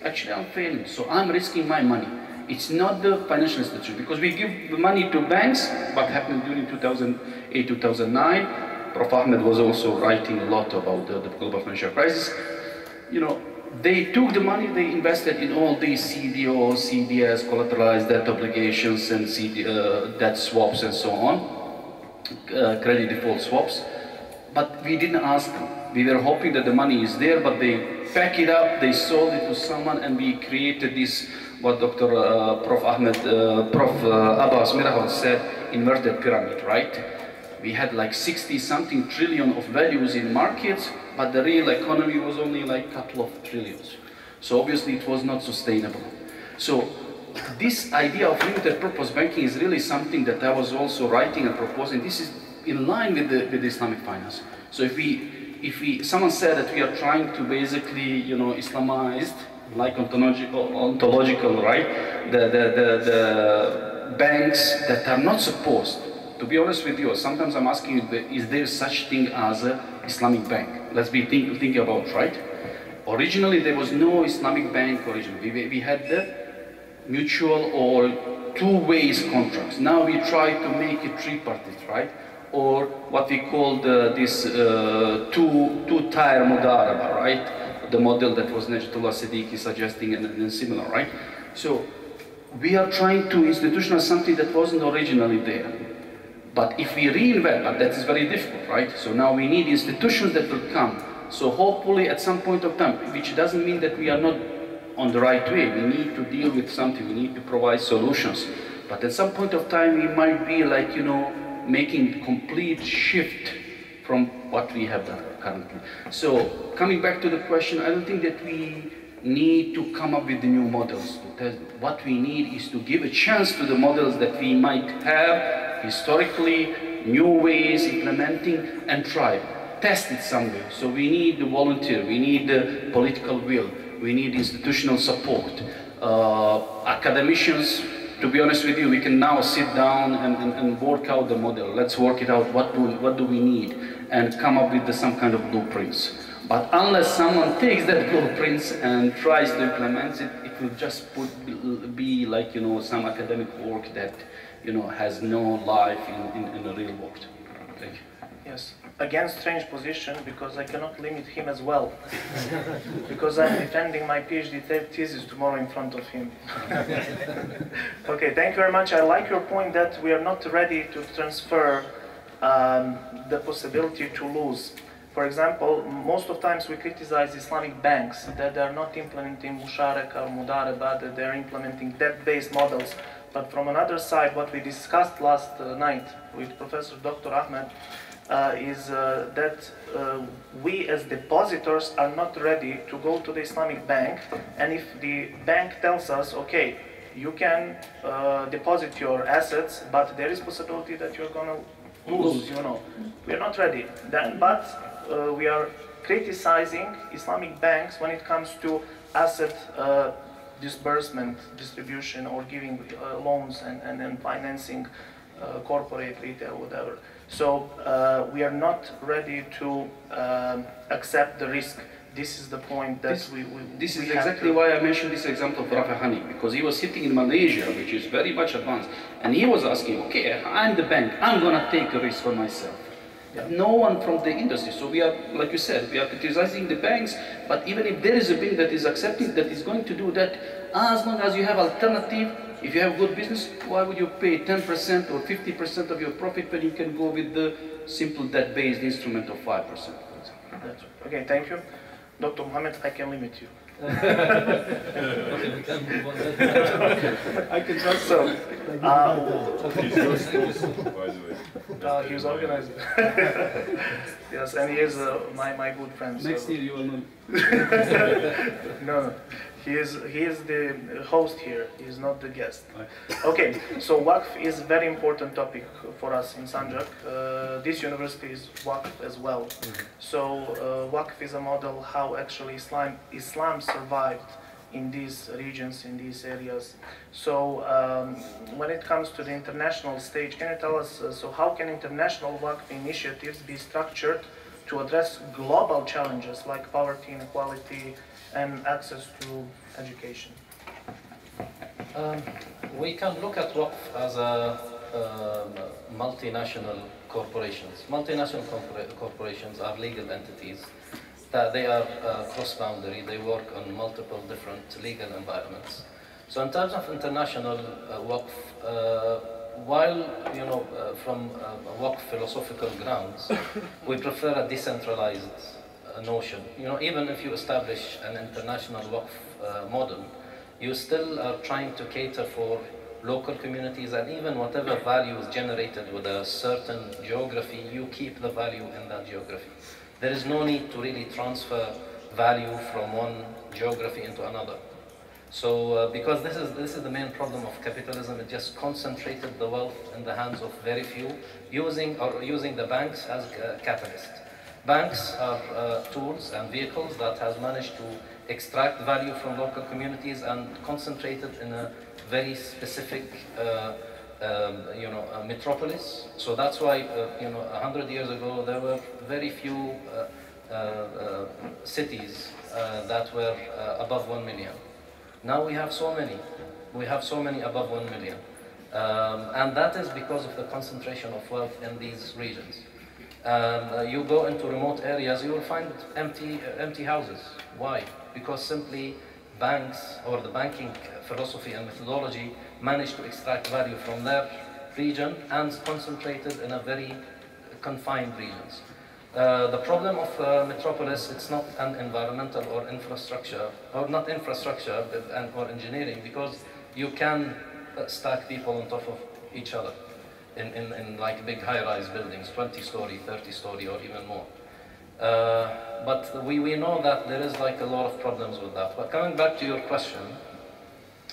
actually I'm failing. So I'm risking my money. It's not the financial institution, because we give the money to banks. What happened during 2008, 2009, Prof. Ahmed was also writing a lot about the global financial crisis. You know, they took the money, they invested in all these CDOs, CDS, collateralized debt obligations, and debt swaps and so on. Credit default swaps, but we didn't ask them. We were hoping that the money is there, but they pack it up, they sold it to someone, and we created this, what Dr. Prof. Ahmed, Prof. Abbas Mirahad said, inverted pyramid, right? We had like 60-something trillion of values in markets, but the real economy was only like a couple of trillions. So obviously it was not sustainable. So this idea of limited purpose banking is really something that I was also writing and proposing. This is in line with the Islamic finance. So if someone said that we are trying to basically, you know, Islamized, like ontological, right? The banks that are not supposed. To be honest with you, sometimes I'm asking, is there such thing as an Islamic bank? Let's be thinking about, right? Originally there was no Islamic bank originally. We had the mutual or two-ways contracts. Now we try to make it tripartite, right? Or what we call this two-tier mudaraba, right? The model that was Najatullah Siddiqui suggesting and similar, right? So we are trying to institutionalize something that wasn't originally there. But if we reinvent, but that is very difficult, right? So now we need institutions that will come. So hopefully at some point of time, which doesn't mean that we are not on the right way. We need to deal with something, we need to provide solutions. But at some point of time, we might be like, you know, making complete shift from what we have done currently. So coming back to the question, I don't think that we need to come up with the new models. What we need is to give a chance to the models that we might have historically, new ways implementing, and try. Test it somewhere. So we need the volunteer, we need the political will, we need institutional support. Academicians, to be honest with you, we can now sit down and work out the model. Let's work it out, what do we need, and come up with some kind of blueprints. But unless someone takes that blueprints and tries to implement it, it will just be like, you know, some academic work that, you know, has no life in the real world. Thank you. Yes. Again, strange position, because I cannot limit him as well. Because I'm defending my PhD thesis tomorrow in front of him. Okay, thank you very much. I like your point that we are not ready to transfer the possibility to lose. For example, most of times we criticize Islamic banks that they are not implementing musharaka or mudaraba, that they are implementing debt-based models. But from another side, what we discussed last night with Professor Dr. Ahmed is that we as depositors are not ready to go to the Islamic bank, and if the bank tells us, okay, you can deposit your assets, but there is possibility that you're going to lose, you know. We are not ready. But we are criticizing Islamic banks when it comes to asset disbursement, distribution, or giving loans and financing corporate, retail, whatever. So we are not ready to accept the risk. This is the point that This is exactly why I mentioned this example of Rafa Hani, because he was sitting in Malaysia, which is very much advanced, and he was asking, okay, I'm the bank, I'm going to take a risk for myself. Yeah. No one from the industry. So we are, like you said, we are criticizing the banks, but even if there is a bank that is accepting, that is going to do that, as long as you have alternative, if you have good business, why would you pay 10% or 50% of your profit when you can go with the simple debt-based instrument of 5%, for example? That's right. Okay, thank you. Dr. Mohammad, I can limit you. Okay, we can move on. I can trust So, by the way. he was organizing. Yes, and he is my good friend. Next so. year you will know. No, he is the host here. He is not the guest. Okay, so Waqf is a very important topic for us in Sanjak. This university is Waqf as well. So Waqf is a model how actually Islam survived in these regions, in these areas. So when it comes to the international stage, can you tell us, so how can international Waqf initiatives be structured to address global challenges like poverty, inequality, and access to education? We can look at Waqf as a multinational corporations. Multinational corporations are legal entities that they are cross-boundary. They work on multiple different legal environments. So in terms of international Waqf, while, you know, from Waqf philosophical grounds, we prefer a decentralized notion. You know, even if you establish an international Waqf model, you still are trying to cater for local communities, and even whatever value is generated with a certain geography, you keep the value in that geography. There is no need to really transfer value from one geography into another. So because this is the main problem of capitalism, it just concentrated the wealth in the hands of very few, using the banks as catalysts. Banks are tools and vehicles that has managed to extract value from local communities and concentrate it in a very specific metropolis. So that's why 100 years ago there were very few cities that were above 1 million. Now we have so many. We have so many above 1 million. And that is because of the concentration of wealth in these regions. You go into remote areas, you will find empty houses. Why? Because simply banks or the banking philosophy and methodology managed to extract value from their region and concentrated in a very confined regions. The problem of metropolis, it's not an environmental or infrastructure, or not infrastructure or engineering, because you can stack people on top of each other in like big high-rise buildings, 20-story, 30-story, or even more. But we know that there is like a lot of problems with that. But coming back to your question,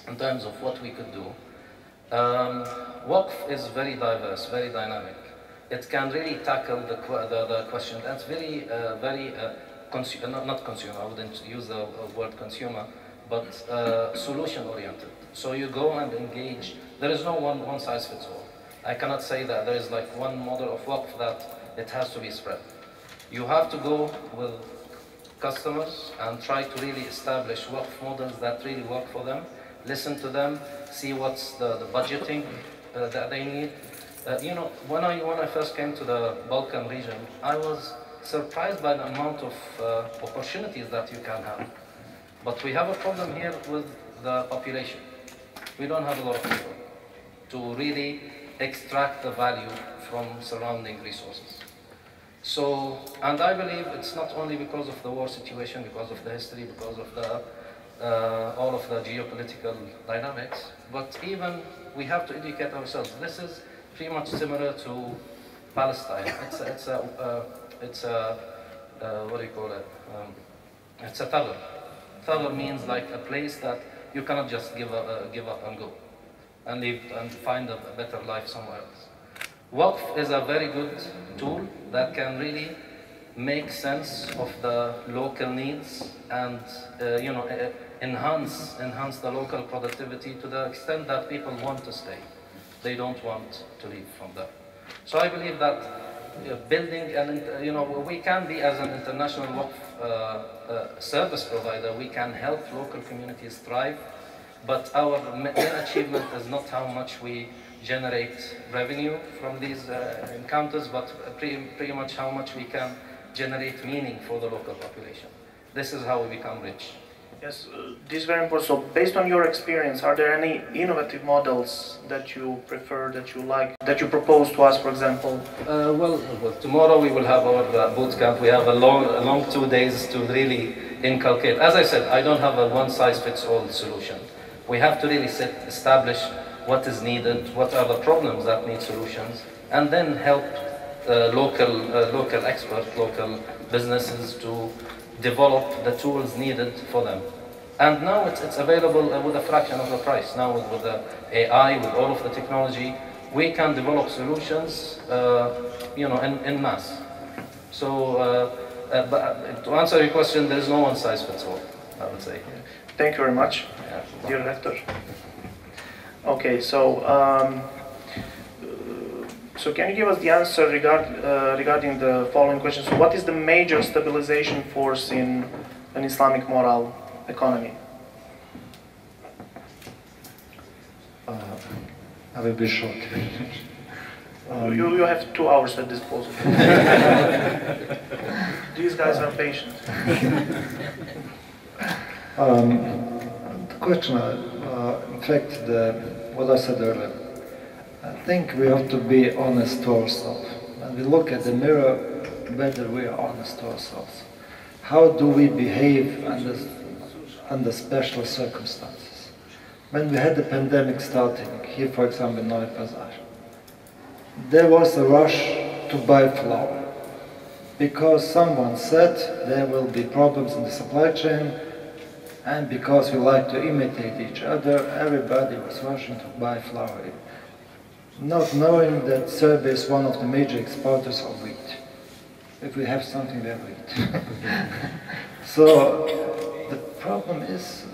in terms of what we could do, Waqf is very diverse, very dynamic. It can really tackle the question. That's very, not consumer, I wouldn't use the word consumer, but solution-oriented. So you go and engage. There is no one size fits all. I cannot say that there is like one model of Waqf that it has to be spread. You have to go with customers and try to really establish Waqf models that really work for them, listen to them, see what's the budgeting that they need. You know, when I first came to the Balkan region, I was surprised by the amount of opportunities that you can have. But we have a problem here with the population. We don't have a lot of people to really extract the value from surrounding resources. So, and I believe it's not only because of the war situation, because of the history, because of the all of the geopolitical dynamics, but even we have to educate ourselves. This is pretty much similar to Palestine. It's a what do you call it? It's a thagr. Thagr means like a place that you cannot just give up and go and live and find a better life somewhere else. Waqf is a very good tool that can really make sense of the local needs and you know, enhance the local productivity to the extent that people want to stay. They don't want to leave from there. So I believe that building and you know, we can be as an international Waqf service provider, we can help local communities thrive, but our main achievement is not how much we generate revenue from these encounters, but pretty much how much we can generate meaning for the local population. This is how we become rich. Yes, this is very important. So based on your experience, are there any innovative models that you prefer, that you like, that you propose to us, for example? Well, tomorrow we will have our boot camp. We have a long 2 days to really inculcate. As I said, I don't have a one-size-fits-all solution. We have to really establish what is needed, what are the problems that need solutions, and then help local experts, local businesses to develop the tools needed for them. And now it's available with a fraction of the price. Now with the AI, with all of the technology, we can develop solutions, you know, in mass. So, but to answer your question, there is no one size fits all, I would say. Thank you very much, dear Rector. Okay, so so can you give us the answer regarding the following question? So what is the major stabilization force in an Islamic moral economy? I will be short. You have 2 hours at disposal. These guys are patient. The question, in fact, what I said earlier, I think we have to be honest to ourselves. When we look at the mirror, whether we are honest to ourselves. How do we behave under special circumstances? When we had the pandemic starting, here for example in Novi Pazar, there was a rush to buy flour because someone said there will be problems in the supply chain, and because we like to imitate each other, everybody was rushing to buy flour, not knowing that Serbia is one of the major exporters of wheat. If we have something, we have wheat. So the problem is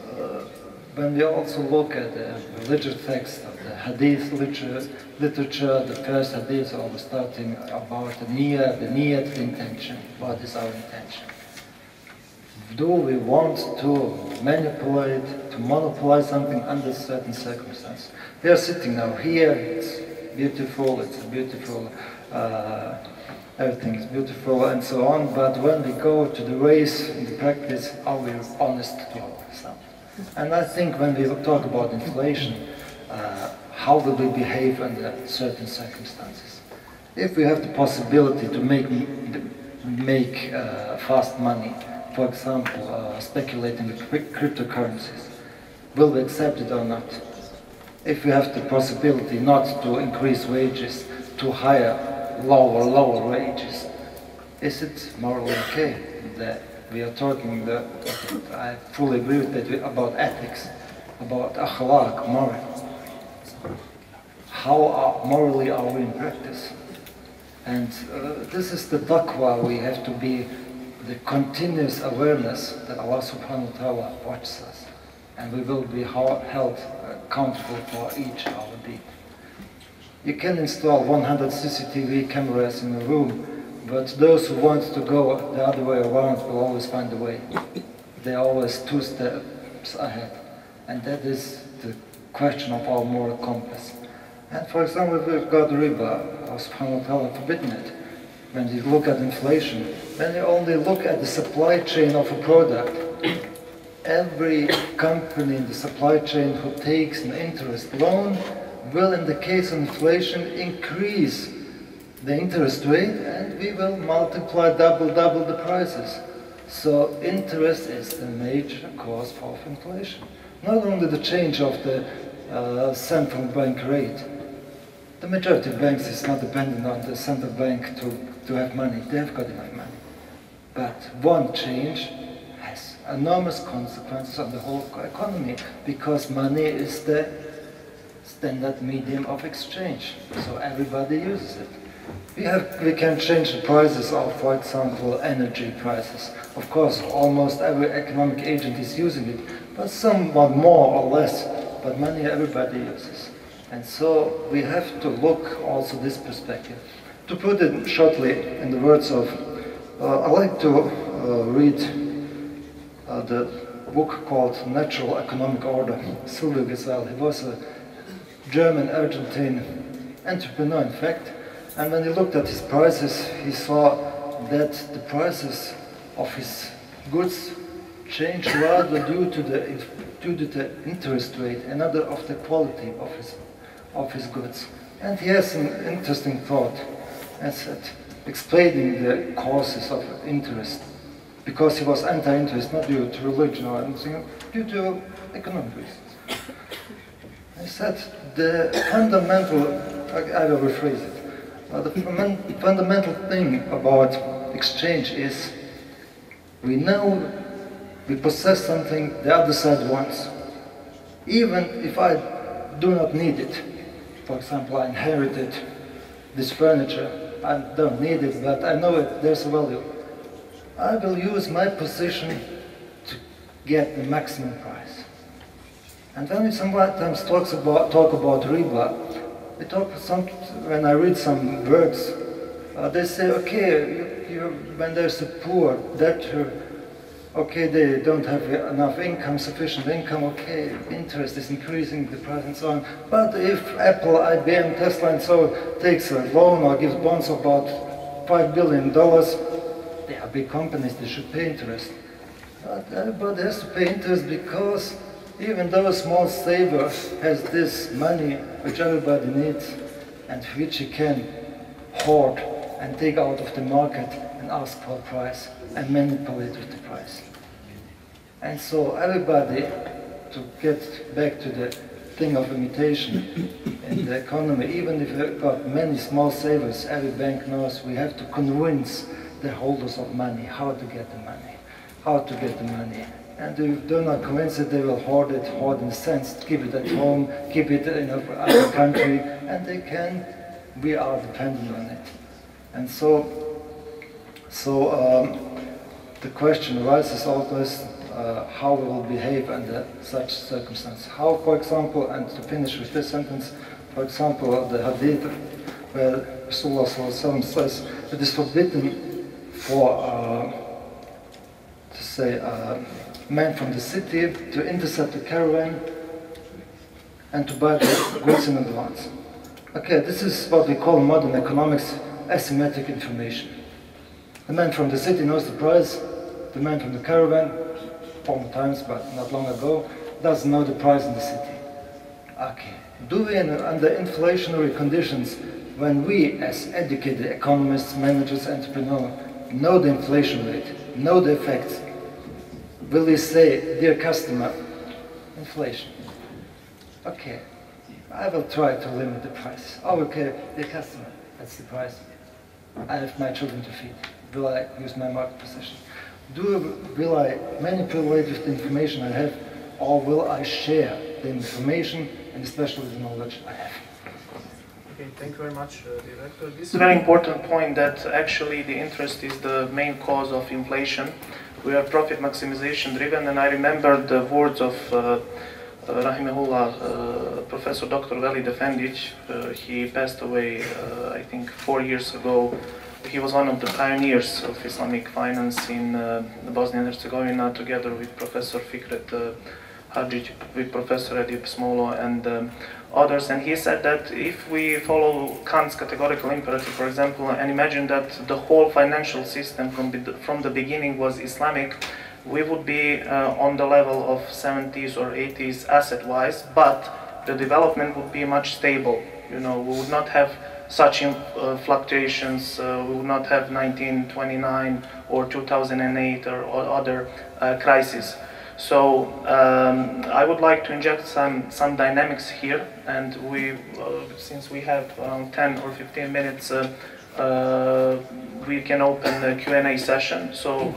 when we also look at the religious text of the Hadith literature, the first Hadith always starting about the niyat, the intention. What is our intention? Do we want to manipulate to monopolize something under certain circumstances. We are sitting now here, it's beautiful, everything is beautiful and so on, but when we go to the race in the practice, are we honest to ourselves? And I think when we talk about inflation, how will we behave under certain circumstances? If we have the possibility to make fast money, for example, speculating with cryptocurrencies, will we accept it or not? If we have the possibility not to increase wages, to hire lower wages, is it morally okay that we are talking, I fully agree with that, about ethics, about akhlaq, moral. How morally are we in practice? And this is the taqwa. We have to be the continuous awareness that Allah subhanahu wa ta'ala watches us, and we will be held accountable for each our deed. You can install 100 CCTV cameras in a room, but those who want to go the other way around will always find a way. They are always 2 steps ahead, and that is the question of our moral compass. And for example, we've got riba, Allah subhanahu wa ta'ala forbidden it. When you look at inflation, when you only look at the supply chain of a product, every company in the supply chain who takes an interest loan will, in the case of inflation, increase the interest rate, and we will multiply double the prices. So interest is the major cause of inflation. Not only the change of the central bank rate. The majority of banks is not dependent on the central bank to have money. They have got enough money. But one change has enormous consequences on the whole economy, because money is the standard medium of exchange. So everybody uses it. We can change the prices of, for example, energy prices. Of course, almost every economic agent is using it, but somewhat more or less. But money everybody uses. And so we have to look also this perspective. To put it shortly in the words of, I like to read the book called Natural Economic Order, Sylvio Gesell. He was a German-Argentine entrepreneur, in fact. And when he looked at his prices, he saw that the prices of his goods changed rather due to the interest rate and not of the quality of his goods. And he has an interesting thought, as explaining the causes of interest, because he was anti-interest, not due to religion or anything, due to economic reasons. He said the fundamental, I will rephrase it, the fundamental thing about exchange is we know we possess something the other side wants. Even if I do not need it. For example, I inherited this furniture, I don't need it, but I know there's a value. I will use my position to get the maximum price. And when we sometimes talk about riba, when I read some works, they say, okay, when there's a poor debtor, okay, they don't have enough income, sufficient income, okay, interest is increasing the price and so on. But if Apple, IBM, Tesla and so takes a loan or gives bonds of about $5 billion, they are big companies, they should pay interest. But everybody has to pay interest because even though a small saver has this money which everybody needs and which he can hoard and take out of the market and ask for a price and manipulate with the price. And so everybody, to get back to the thing of imitation in the economy, even if we've got many small savers, every bank knows we have to convince the holders of money how to get the money, And if you do not convince it, they will hoard in a sense, keep it at home, keep it in another country, and we are dependent on it. And so the question arises always how we will behave under such circumstances. How, for example, and to finish with this sentence, for example, the hadith where Rasulullah says it is forbidden for, man from the city to intercept the caravan and to buy the goods in advance. Okay, this is what we call in modern economics asymmetric information. The man from the city knows the price, the man from the caravan, former times but not long ago, doesn't know the price in the city. Okay, do we under inflationary conditions, when we as educated economists, managers, entrepreneurs know the inflation rate, know the effects, will we say, dear customer, inflation? Okay, I will try to limit the price. Oh, okay, dear customer, that's the price. I have my children to feed. Will I use my market position? Will I manipulate with the information I have, or will I share the information and especially the knowledge I have? Okay, thank you very much, Director. This is a very important point that actually the interest is the main cause of inflation. We are profit maximization driven, and I remember the words of Rahimahullah, Professor Dr. Veli Defendic. He passed away, I think, 4 years ago. He was one of the pioneers of Islamic finance in Bosnia and Herzegovina, together with Professor Fikret Hadžić, with Professor Edib, SMOLO, and others. And he said that if we follow Kant's categorical imperative, for example, and imagine that the whole financial system from the beginning was Islamic, we would be on the level of 70s or 80s asset-wise, but the development would be much stable. You know, we would not have such fluctuations, we would not have 1929 or 2008 or other crises. So I would like to inject some dynamics here, and since we have around 10 or 15 minutes, we can open the Q&A session. So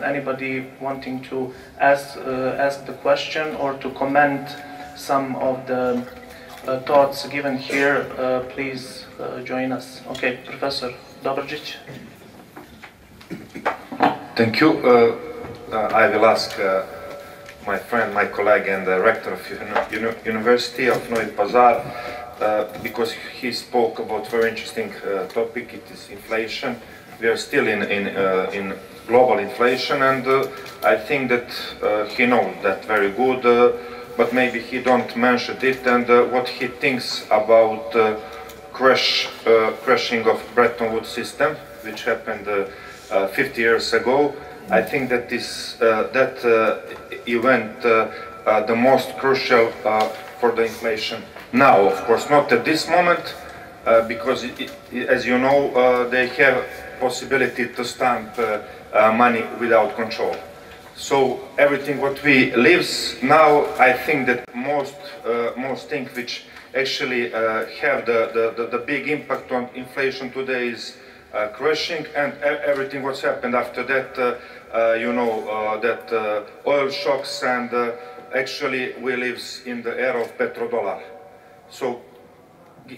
anybody wanting to ask the question or to comment some of the thoughts given here, please join us. Okay, Professor Dobržić. Thank you. I will ask my friend, my colleague, and the rector of University of Novi Pazar, because he spoke about very interesting topic. It is inflation. We are still in global inflation, and I think that he knows that very good. But maybe he don't mention it, and what he thinks about crashing of Bretton Woods system, which happened 50 years ago. I think that that event the most crucial for the inflation now. Of course, not at this moment, because as you know, they have possibility to stamp money without control. So everything what we lives now, I think that most things which actually have the big impact on inflation today is crashing, and everything what's happened after that, you know, that oil shocks, and actually we live in the era of petrodollar. So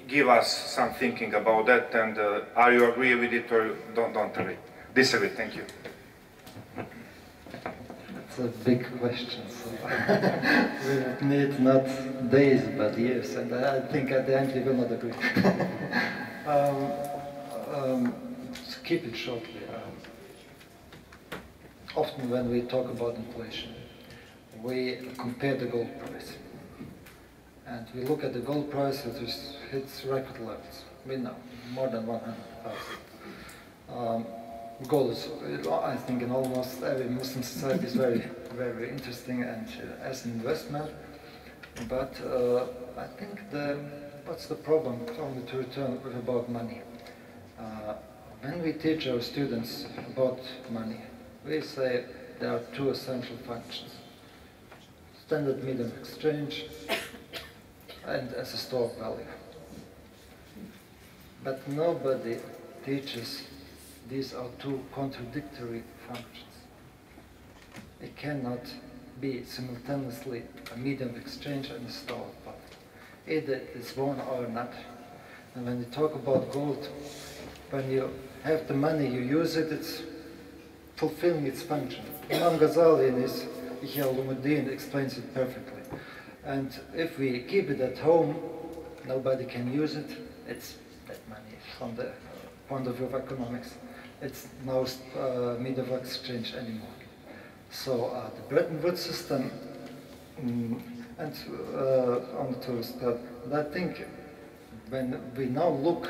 give us some thinking about that, and are you agree with it or don't agree? Disagree? Thank you. It's a big question, so we would need not days but years, and I think at the end we will not agree. To keep it shortly, often when we talk about inflation, we compare the gold price, and we look at the gold price that hits record levels. We know more than 100,000. Gold is, I think, in almost every Muslim society is very, very interesting and as an investment. But I think what's the problem? Only to return about money. When we teach our students about money, we say there are two essential functions: standard medium of exchange and as a store of value. But nobody teaches these are two contradictory functions. It cannot be simultaneously a medium of exchange and a store of value. Either it's one or another. And when you talk about gold, when you have the money, you use it, it's fulfilling its function. Imam Ghazali in his Ihya al-Ulumuddin explains it perfectly. And if we keep it at home, nobody can use it. It's that money from the point of view of economics. It's no medium of exchange anymore. So the Bretton Woods system, and on the tourist part, and I think when we now look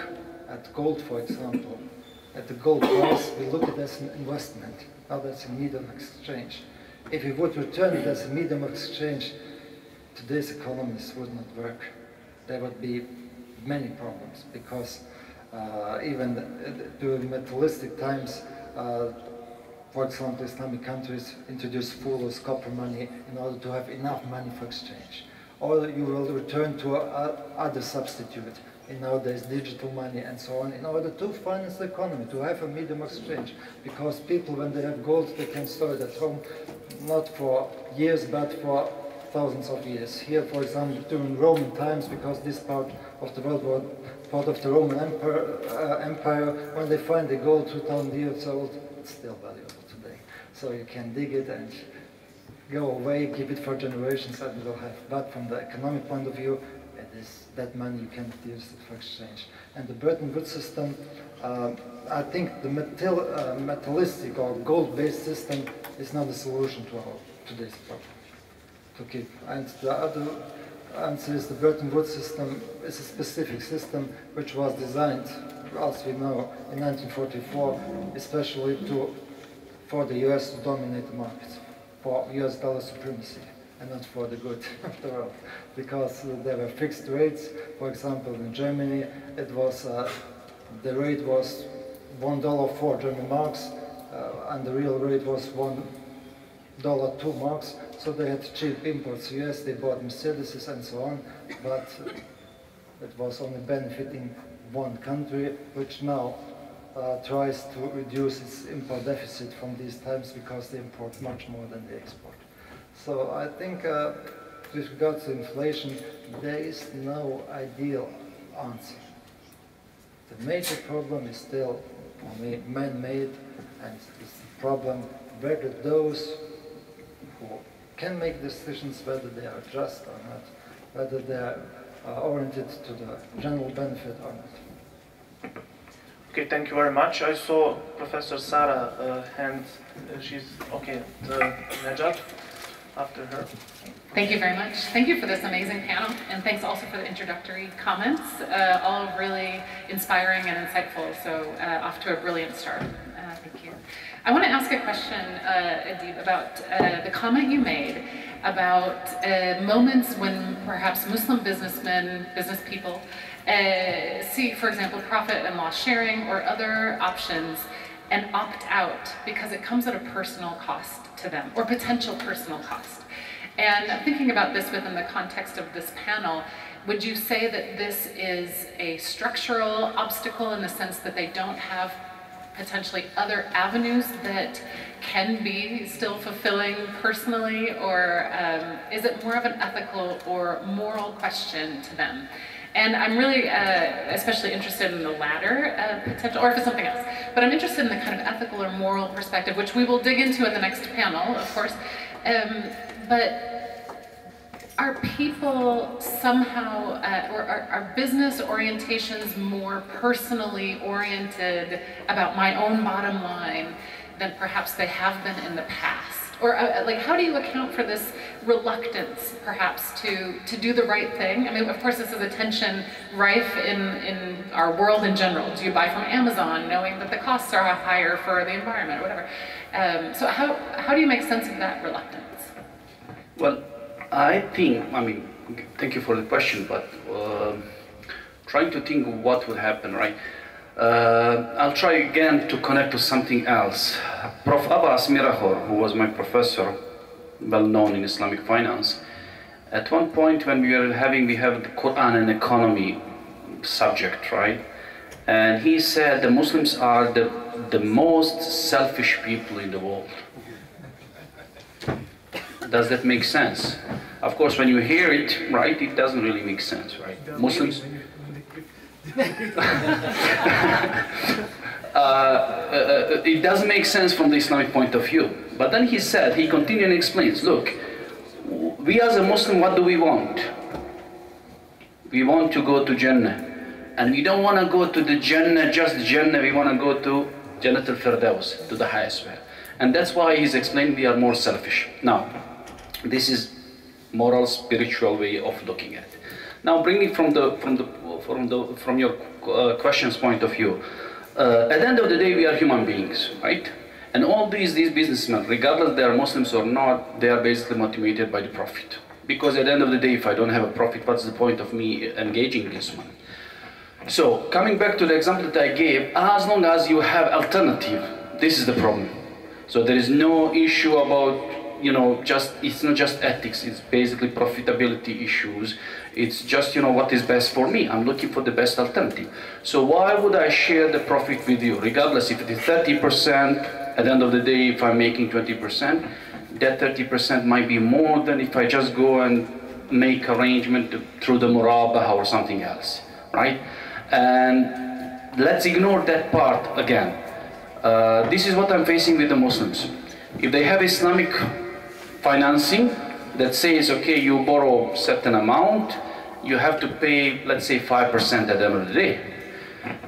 at gold, for example, at the gold price, we look at it as an investment, not as a medium of exchange. If we would return it as a medium of exchange, today's economies would not work. There would be many problems, because even during materialistic times, for example, Islamic countries introduced fuller's copper money in order to have enough money for exchange. Or you will return to other substitute in nowadays digital money and so on, in order to finance the economy, to have a medium exchange. Because people, when they have gold, they can store it at home, not for years, but for thousands of years. Here, for example, during Roman times, because this part of the world was part of the Roman Empire, when they find the gold 2,000 years old, it's still valuable today. So you can dig it and go away, keep it for generations, and you will have. But from the economic point of view, it is that money you cannot use it for exchange. And the Bretton Woods system, I think the metallistic or gold-based system is not the solution to our today's problem. To keep. And the other answer is the Bretton Woods system is a specific system which was designed, as we know, in 1944, especially for the US to dominate the markets, for US dollar supremacy, and not for the good of the world. Because there were fixed rates. For example, in Germany, it was the rate was $1 for German marks, and the real rate was $1 2 marks. So they had cheap imports. Yes, they bought Mercedes and so on, but it was only benefiting one country, which now tries to reduce its import deficit from these times, because they import much more than they export. So I think with regards to inflation, there is no ideal answer. The major problem is still man-made, and it's the problem whether those who can make decisions, whether they are just or not, whether they are oriented to the general benefit or not. Okay, thank you very much. I saw Professor Sarah hand. She's okay. Najat, after her. Thank you very much. Thank you for this amazing panel, and thanks also for the introductory comments. All really inspiring and insightful, so off to a brilliant start. Thank you. I want to ask a question, Edib, about the comment you made about moments when perhaps Muslim businessmen, business people, see, for example, profit and loss sharing or other options and opt out because it comes at a personal cost to them, or potential personal cost. And thinking about this within the context of this panel, would you say that this is a structural obstacle in the sense that they don't have potentially other avenues that can be still fulfilling personally, or is it more of an ethical or moral question to them? And I'm really especially interested in the latter potential, or if it's something else, but I'm interested in the kind of ethical or moral perspective, which we will dig into in the next panel, of course. But are people somehow, or are business orientations more personally oriented about my own bottom line than perhaps they have been in the past? Or like, how do you account for this reluctance, perhaps, to do the right thing? I mean, of course, this is a tension rife in our world in general. Do you buy from Amazon knowing that the costs are higher for the environment or whatever? So how do you make sense of that reluctance? Well, I think, I mean, thank you for the question, but trying to think of what would happen, right? I'll try again to connect to something else. Prof. Abbas Mirahor, who was my professor, well known in Islamic finance, at one point when we have the Quran and economy subject, right? And he said the Muslims are the most selfish people in the world. Does that make sense? Of course, when you hear it, right, it doesn't really make sense, right? Muslims. It doesn't make sense from the Islamic point of view. But then he said, he continued and explains, look, we as a Muslim, what do we want? We want to go to Jannah. And we don't want to go to the Jannah, just Jannah, we want to go to Jannat al-Firdaus, to the highest way. And that's why he's explained we are more selfish. Now, this is moral, spiritual way of looking at it. Now, bringing from your question's point of view, at the end of the day, we are human beings, right? And all these businessmen, regardless they are Muslims or not, they are basically motivated by the profit. Because at the end of the day, if I don't have a profit, what's the point of me engaging in this one? So, coming back to the example that I gave, as long as you have alternative, this is the problem. So there is no issue about, it's not just ethics, it's basically profitability issues. It's just, what is best for me. I'm looking for the best alternative. So why would I share the profit with you? Regardless if it is 30%, at the end of the day, if I'm making 20%, that 30% might be more than if I just go and make arrangement through the murabaha or something else, right? And let's ignore that part again. This is what I'm facing with the Muslims. If they have Islamic financing that says, okay, you borrow certain amount, you have to pay, let's say, 5% at the end of the day.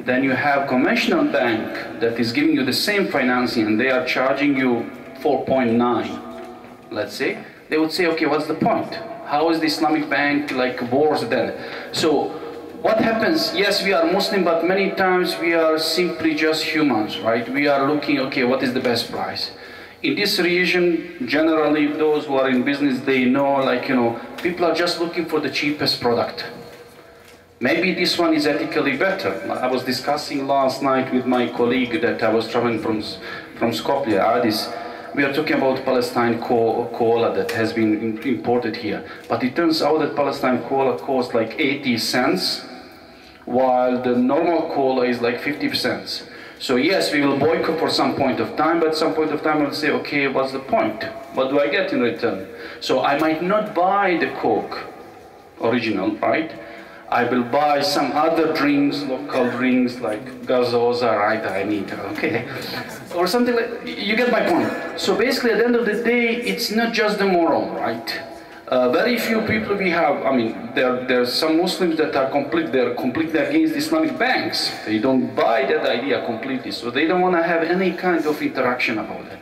Then you have conventional bank that is giving you the same financing and they are charging you 4.9, let's say. They would say, okay, what's the point? How is the Islamic bank like worse than? So what happens, yes, we are Muslim, but many times we are simply just humans, right? We are looking, okay, what is the best price? In this region, generally, those who are in business, they know, people are just looking for the cheapest product. Maybe this one is ethically better. I was discussing last night with my colleague that I was traveling from Skopje, Addis. We are talking about Palestine cola that has been imported here. But it turns out that Palestine cola costs like 80 cents, while the normal cola is like 50 cents. So yes, we will boycott for some point of time, but some point of time we'll say, okay, what's the point? What do I get in return? So I might not buy the Coke original, right? I will buy some other drinks, local drinks like gazosa, right? I need, okay, or something like. You get my point. So basically, at the end of the day, it's not just the moral, right? Very few people we have. I mean, there are some Muslims that are completely against Islamic banks. They don't buy that idea completely, so they don't want to have any kind of interaction about it.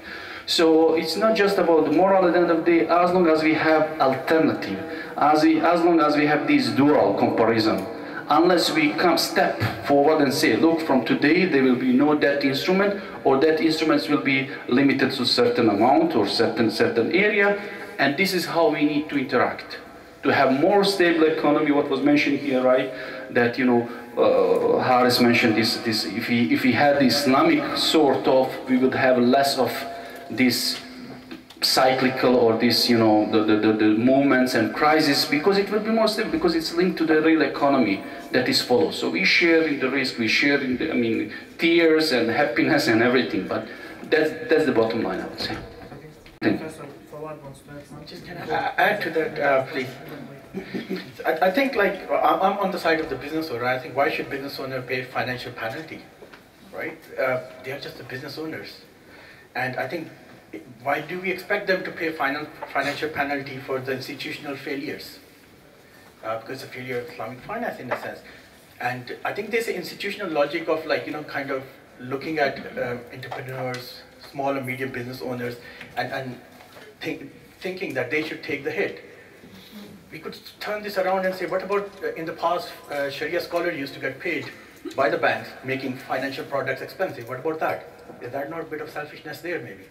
So it's not just about the moral at the end of the day, as long as we have alternative, as long as we have this dual comparison, unless we come step forward and say, look, from today there will be no debt instrument, or debt instruments will be limited to certain amount or certain area, and this is how we need to interact. To have more stable economy, what was mentioned here, right, that, Haris mentioned this, if we had the Islamic sort of, we would have less of this cyclical or this, the movements and crisis, because it will be more stable, because it's linked to the real economy that is followed. So we share in the risk, we share in the, tears and happiness and everything, but that's the bottom line, I would say. Professor Fawad wants to add something. Just can I add to that, please? I think, I'm on the side of the business owner. I think, why should business owner pay financial penalty, right? They are just the business owners. And I think, why do we expect them to pay financial penalty for the institutional failures? Because the failure of Islamic finance, in a sense. And I think there's an institutional logic of kind of looking at entrepreneurs, small and medium business owners, and thinking that they should take the hit. We could turn this around and say, what about in the past, Sharia scholars used to get paid by the banks, making financial products expensive. What about that? Is that not a bit of selfishness there, maybe?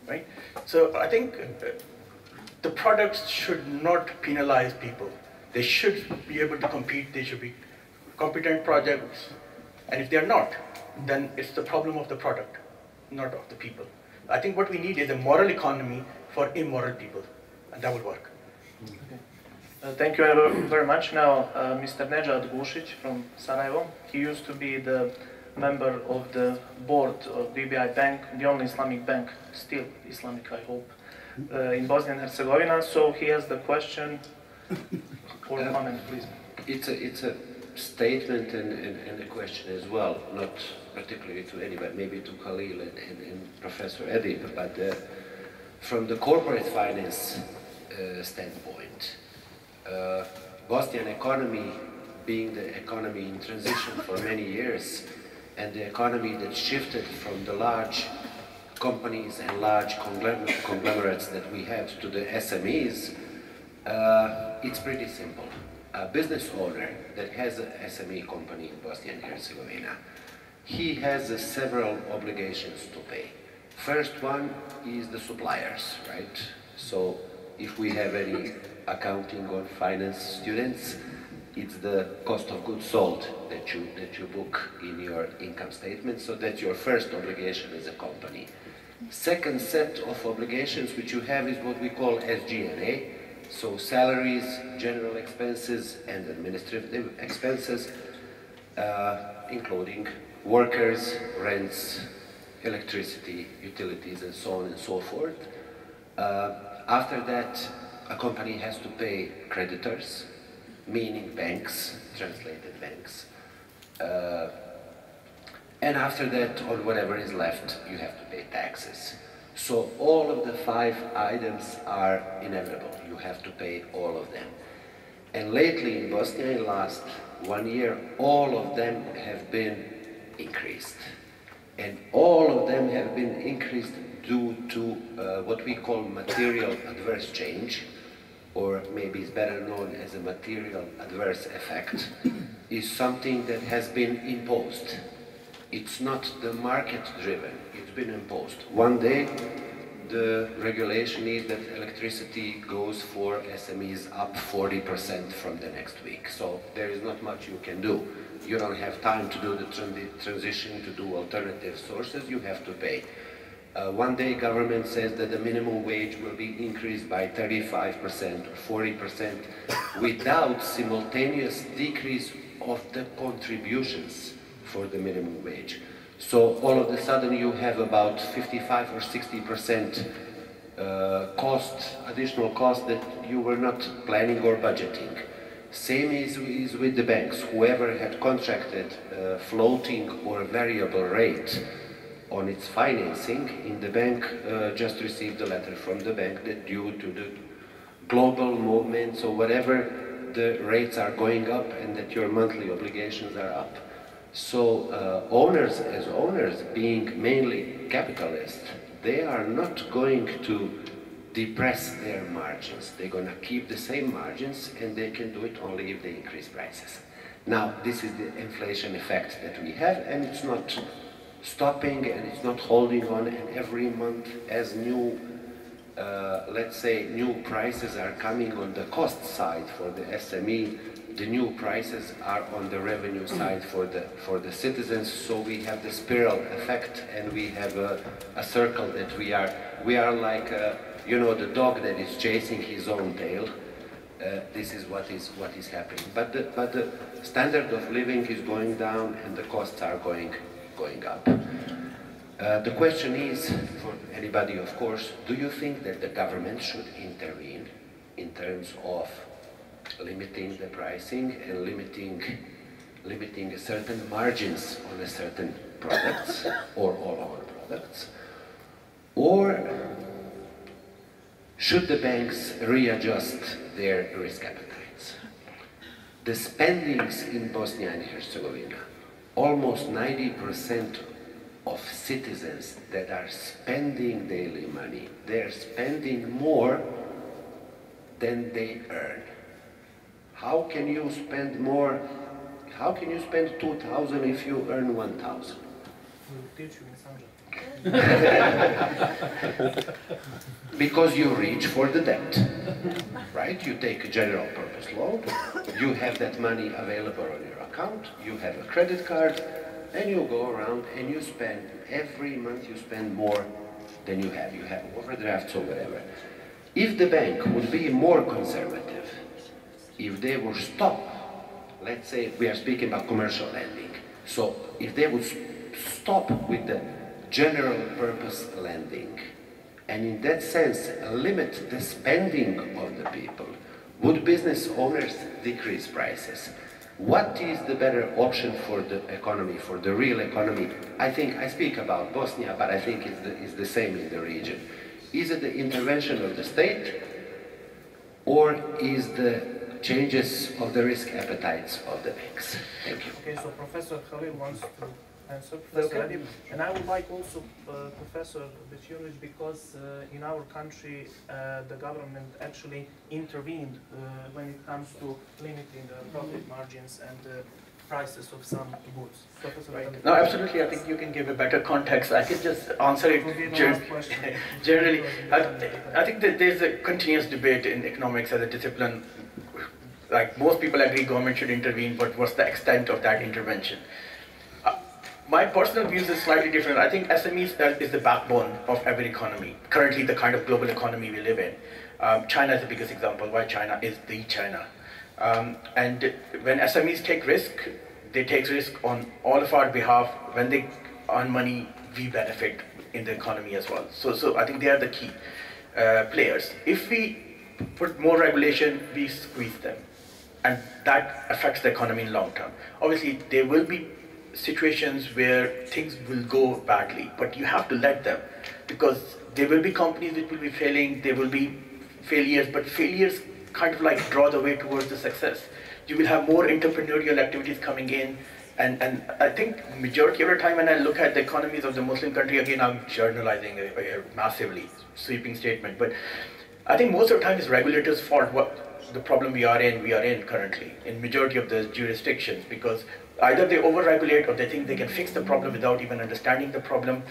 Right? So I think the products should not penalize people. They should be able to compete. They should be competent projects. And if they're not, then it's the problem of the product, not of the people. I think what we need is a moral economy for immoral people, and that will work. Okay. Thank you very much. Now, Mr. Nejad Gušić from Sarajevo. He used to be the member of the board of BBI Bank, the only Islamic bank, still Islamic, I hope, in Bosnia and Herzegovina. So he has the question or comment, please. It's a statement and a question as well, not particularly to anybody, maybe to KHALEEL and Professor Edib, but from the corporate finance standpoint, Bosnian economy being the economy in transition for many years, and the economy that shifted from the large companies and large conglomerates that we have to the SMEs, it's pretty simple. A business owner that has an SME company in Bosnia and Herzegovina, he has several obligations to pay. First one is the suppliers, right? So if we have any accounting or finance students, it's the cost of goods sold that you book in your income statement, so that's your first obligation as a company. Second set of obligations which you have is what we call SG&A, so salaries, general expenses, and administrative expenses, including workers, rents, electricity, utilities, and so on and so forth. After that, a company has to pay creditors, meaning banks, translated banks. And after that, on whatever is left, you have to pay taxes. So all of the 5 items are inevitable. You have to pay all of them. And lately in Bosnia, in the last 1 year, all of them have been increased. And all of them have been increased due to what we call material adverse change, or maybe it's better known as a material adverse effect, is something that has been imposed. It's not the market driven, it's been imposed. One day, the regulation is that electricity goes for SMEs up 40% from the next week. So there is not much you can do. You don't have time to do the transition, to do alternative sources, you have to pay. One day government says that the minimum wage will be increased by 35% or 40% without simultaneous decrease of the contributions for the minimum wage. So all of a sudden you have about 55 or 60% additional cost that you were not planning or budgeting. Same is with the banks. Whoever had contracted floating or variable rate on its financing in the bank just received a letter from the bank that due to the global movements or whatever, the rates are going up and that your monthly obligations are up. So owners, as owners, being mainly capitalists, they are not going to depress their margins. They're going to keep the same margins, and they can do it only if they increase prices. Now, this is the inflation effect that we have, and it's not stopping, and it's not holding on, and every month as new, let's say, new prices are coming on the cost side for the SME, the new prices are on the revenue side for the citizens, so we have the spiral effect, and we have a circle that we are like, you know, the dog that is chasing his own tail. This is what is happening. But the standard of living is going down, and the costs are going up. The question is, for anybody, of course, do you think that the government should intervene in terms of limiting the pricing and limiting certain margins on a certain products or all our products? Or should the banks readjust their risk appetites? The spendings in Bosnia and Herzegovina, almost 90% of citizens that are spending daily money, they're spending more than they earn. How can you spend more? How can you spend 2,000 if you earn 1,000? Because you reach for the debt, right? You take a general purpose loan, you have that money available on your account, you have a credit card, and you go around and you spend, every month you spend more than you have. You have overdrafts or whatever. If the bank would be more conservative, if they would stop, let's say we are speaking about commercial lending, so if they would stop with the general purpose lending, and in that sense limit the spending of the people, would business owners decrease prices? What is the better option for the economy, for the real economy? I think, I speak about Bosnia, but I think it's the same in the region. Is it the intervention of the state, or is the changes of the risk appetites of the banks? Thank you. Okay, so Professor KHALEEL wants to answer, Professor Edib. And I would like also, Professor BE쪼IROVIĆ, because in our country the government actually intervened when it comes to limiting the profit margins and prices of some goods. Right. No, absolutely. I think you can give a better context. I can just answer it generally. I think that there's a continuous debate in economics as a discipline. Like most people agree government should intervene, but what's the extent of that intervention? My personal views is slightly different. I think SMEs is the backbone of every economy. Currently, the kind of global economy we live in. China is the biggest example why China is the China. And when SMEs take risk, they take risk on all of our behalf. When they earn money, we benefit in the economy as well. So I think they are the key players. If we put more regulation, we squeeze them. And that affects the economy in long term. Obviously, there will be situations where things will go badly, but you have to let them, because there will be companies that will be failing, there will be failures, but failures kind of like draw the way towards the success. You will have more entrepreneurial activities coming in, and I think majority of the time when I look at the economies of the Muslim country, again I'm generalizing a massively sweeping statement, but I think most of the time it's regulators' fault what the problem we are in currently in majority of the jurisdictions, because either they over-regulate or they think they can fix the problem without even understanding the problem.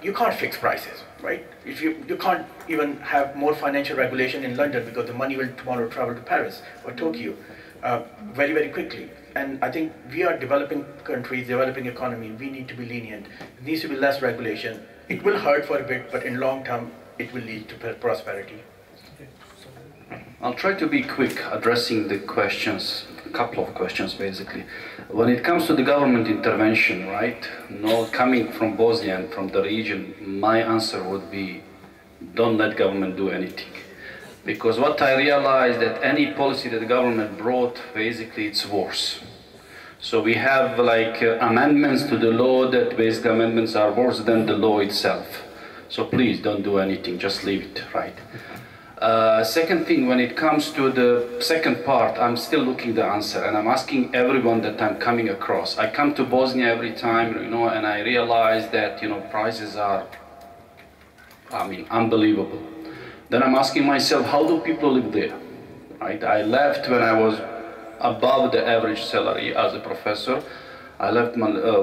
You can't fix prices, right? If you can't even have more financial regulation in London because the money will tomorrow travel to Paris or Tokyo very, very quickly. And I think we are developing countries, developing economy, we need to be lenient. There needs to be less regulation. It will hurt for a bit, but in long term, it will lead to prosperity. I'll try to be quick addressing the questions, a couple of questions basically. When it comes to the government intervention, right, coming from Bosnia and from the region, my answer would be, don't let government do anything. Because what I realized that any policy that the government brought, basically it's worse. So we have like amendments to the law that basically amendments are worse than the law itself. So please don't do anything, just leave it, right? Second thing, when it comes to the second part, I'm still looking the answer, and I'm asking everyone that I'm coming across. I come to Bosnia every time, and I realize that, prices are, unbelievable. Then I'm asking myself, how do people live there, right? I left when I was above the average salary as a professor. I left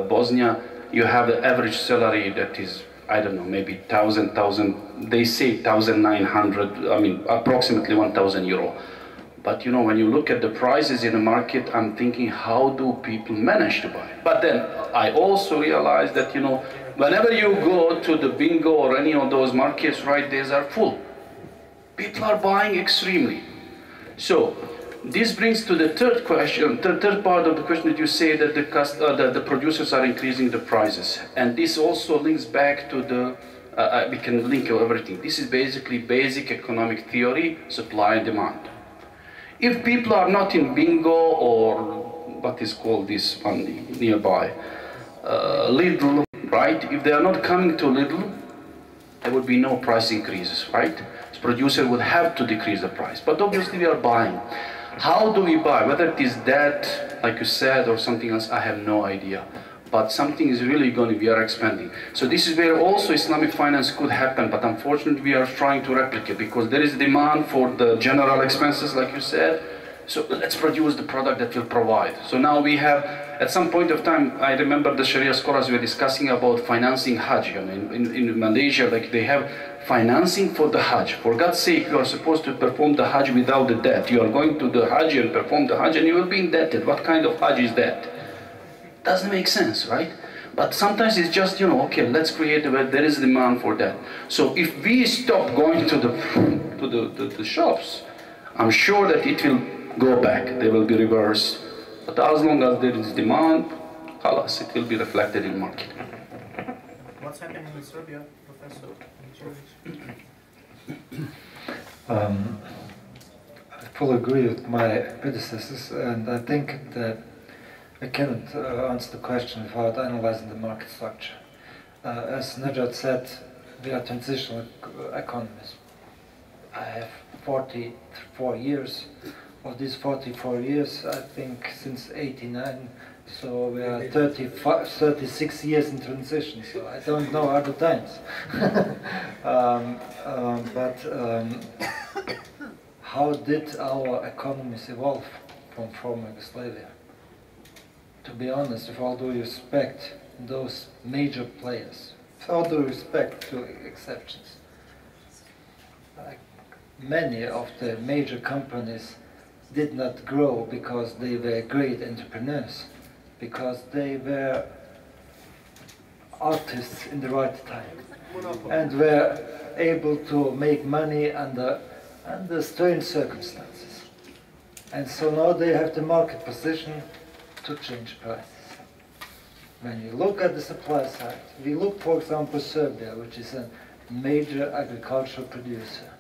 Bosnia. You have the average salary that is, I don't know, maybe 1,000, they say 1,900, approximately 1,000 euro. But when you look at the prices in the market, I'm thinking, how do people manage to buy? But then I also realize that, whenever you go to the bingo or any of those markets, right, these are full. People are buying extremely. So this brings to the third question, the third part of the question that you say that the producers are increasing the prices. And this also links back to the, we can link everything. This is basically basic economic theory, supply and demand. If people are not in bingo or what is called this one nearby, Lidl, right? If they are not coming to Lidl, there would be no price increases, right? The producer would have to decrease the price, but obviously we are buying. How do we buy? Whether it is that, like you said, or something else, I have no idea. But something is really going to be, we are expanding. So this is where also Islamic finance could happen, but unfortunately we are trying to replicate because there is demand for the general expenses, like you said. So let's produce the product that will provide. So now we have, at some point of time, I remember the Sharia scholars were discussing about financing Hajj. In Malaysia, like they have financing for the Hajj. For God's sake, you are supposed to perform the Hajj without the debt. You are going to the Hajj and perform the Hajj and you will be indebted. What kind of Hajj is that? Doesn't make sense, right? But sometimes it's just, okay, let's create a way, there is demand for that. So if we stop going to the shops, I'm sure that it will go back, they will be reversed. But as long as there is demand, halas, it will be reflected in the market. What's happening in Serbia, Professor? I fully agree with my predecessors, and I think that I cannot answer the question without analyzing the market structure. As Najat said, we are transitional economies. I have 44 years. Of these 44 years, I think since '89, So we are 36 years in transition, so I don't know other times. How did our economies evolve from former Yugoslavia? To be honest, with all due respect, those major players, with all due respect to exceptions, many of the major companies did not grow because they were great entrepreneurs, because they were artists in the right time and were able to make money under strange circumstances. And so now they have the market position to change prices. When you look at the supply side, we look, for example, Serbia, which is a major agricultural producer.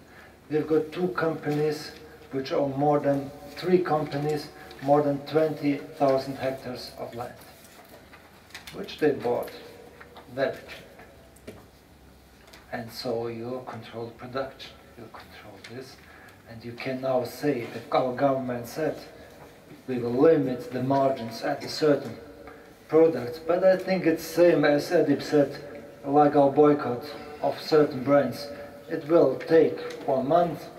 We've got two companies which own more than 20,000 hectares of land, which they bought very cheap. And so you control production, you control this, and you can now say that our government said we will limit the margins at a certain product, but I think it's same as Edib said, like our boycott of certain brands. It will take 1 month,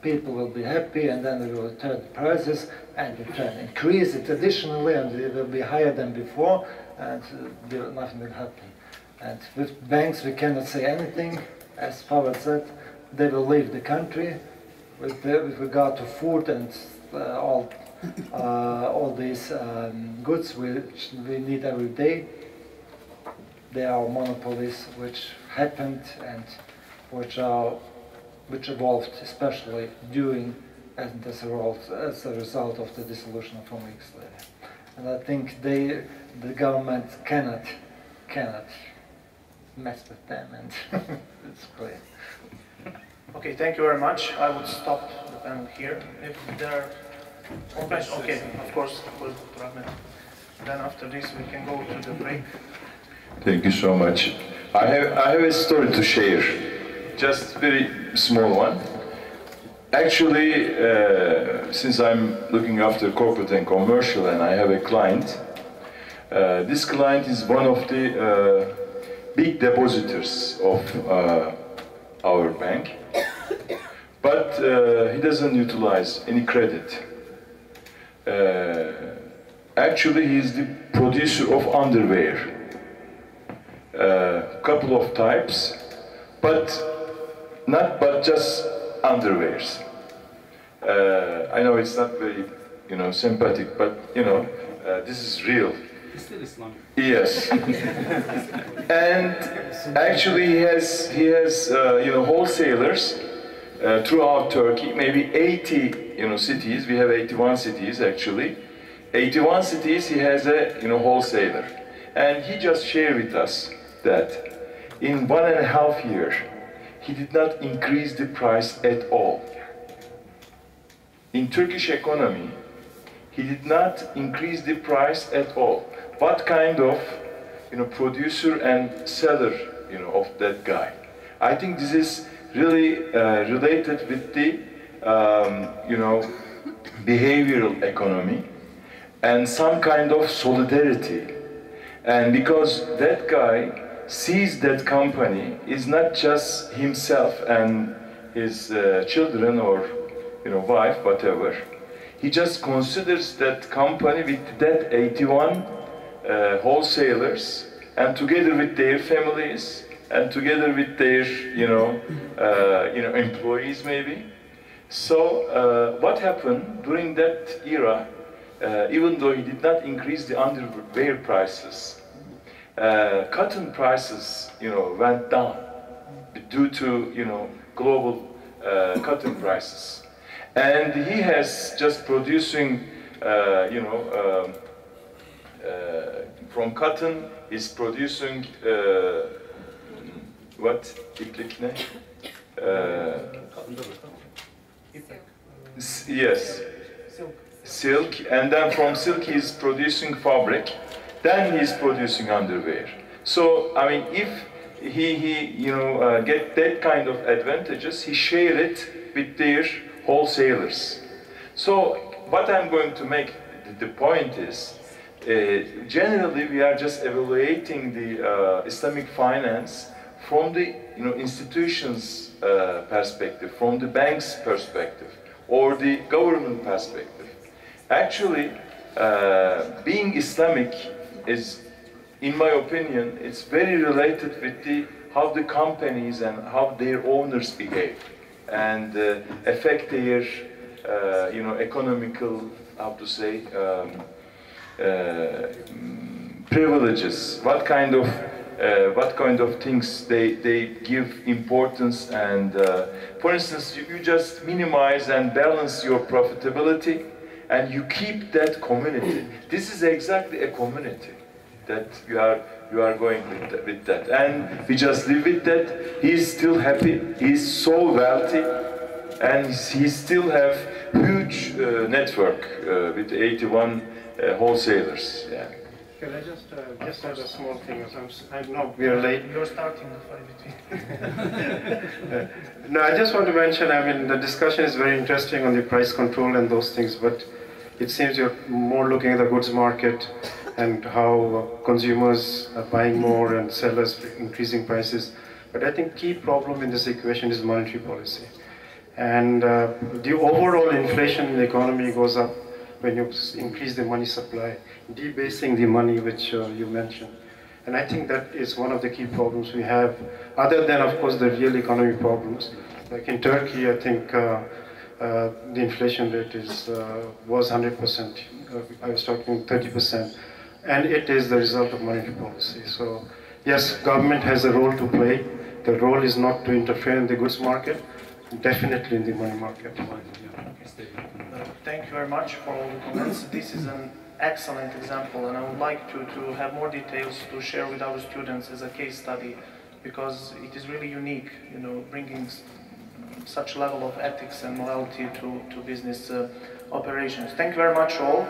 people will be happy, and then we will return the prices and return increase it additionally, and it will be higher than before, and nothing will happen. And with banks we cannot say anything. As Fawad said, they will leave the country. With regard to food and all these goods which we need every day, there are monopolies which happened and which evolved especially during and as a result of the dissolution of former Yugoslavia. And I think the government cannot mess with them, and it's clear. Okay, thank you very much. I would stop the panel here. If there are more questions, okay, of course, we'll run it. Then after this we can go to the break. Thank you so much. I have a story to share, just very small one. Actually, since I'm looking after corporate and commercial and I have a client, this client is one of the big depositors of our bank, but he doesn't utilize any credit. Actually, he is the producer of underwear, couple of types, but just underwears. I know it's not very, sympathetic, but this is real. It's still Islamic. Yes. And actually, he has wholesalers throughout Turkey, maybe 80 cities. We have 81 cities actually. 81 cities. He has a wholesaler, and he just shared with us that in 1.5 years he did not increase the price at all. In Turkish economy, he did not increase the price at all. What kind of producer and seller of that guy? I think this is really related with the behavioral economy and some kind of solidarity. And because that guy sees that company is not just himself and his children or wife, whatever. He just considers that company with that 81 wholesalers, and together with their families, and together with their employees maybe. So what happened during that era? Even though he did not increase the underwear prices, cotton prices went down due to global cotton prices. And he has just producing, from cotton, is producing what? Yes, silk. And then from silk he is producing fabric. Then he is producing underwear. So I mean, if he get that kind of advantages, he share it with their wholesalers. So what I'm going to make the point is generally we are just evaluating the Islamic finance from the institutions perspective, from the bank's perspective, or the government perspective. Actually, being Islamic is, in my opinion, it's very related with how the companies and how their owners behave and affect their, economical, how to say, privileges. What kind of things they give importance, and for instance, you just minimize and balance your profitability, and you keep that community. This is exactly a community that you are going with that, and we just live with that. He's still happy. He's so wealthy, and he still have huge network with 81 wholesalers. Yeah. Can I just add a small thing? I know we are late. You're starting the fight between. No, I just want to mention, the discussion is very interesting on the price control and those things, but it seems you're more looking at the goods market and how consumers are buying more and sellers increasing prices. But I think key problem in this equation is monetary policy. And the overall inflation in the economy goes up when you increase the money supply, debasing the money which you mentioned. And I think that is one of the key problems we have, other than, of course, the real economy problems. Like in Turkey, I think the inflation rate was 100%. I was talking 30%. And it is the result of monetary policy. So, yes, government has a role to play. The role is not to interfere in the goods market, definitely in the money market. Thank you very much for all the comments. This is an excellent example, and I would like to have more details to share with our students as a case study, because it is really unique, bringing such level of ethics and morality to business operations. Thank you very much all.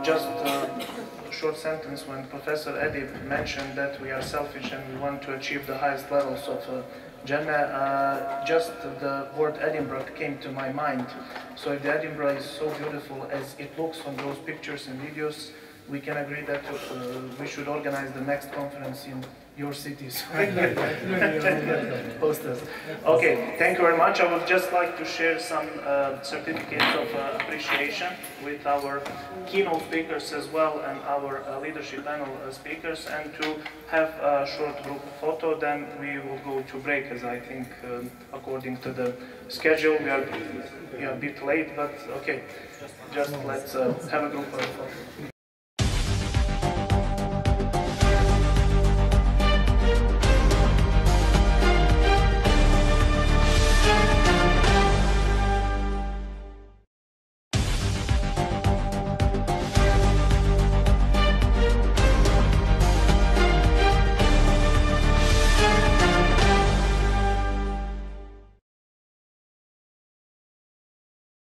Just a short sentence. When Professor Edib mentioned that we are selfish and we want to achieve the highest levels of Jannah, just the word Edinburgh came to my mind. So if the Edinburgh is so beautiful as it looks on those pictures and videos, we can agree that we should organize the next conference in your cities. Posters. Okay, thank you very much. I would just like to share some certificates of appreciation with our keynote speakers as well, and our leadership panel speakers, and to have a short group photo. Then we will go to break, as I think according to the schedule we are a bit late, but okay, just let's have a group photo.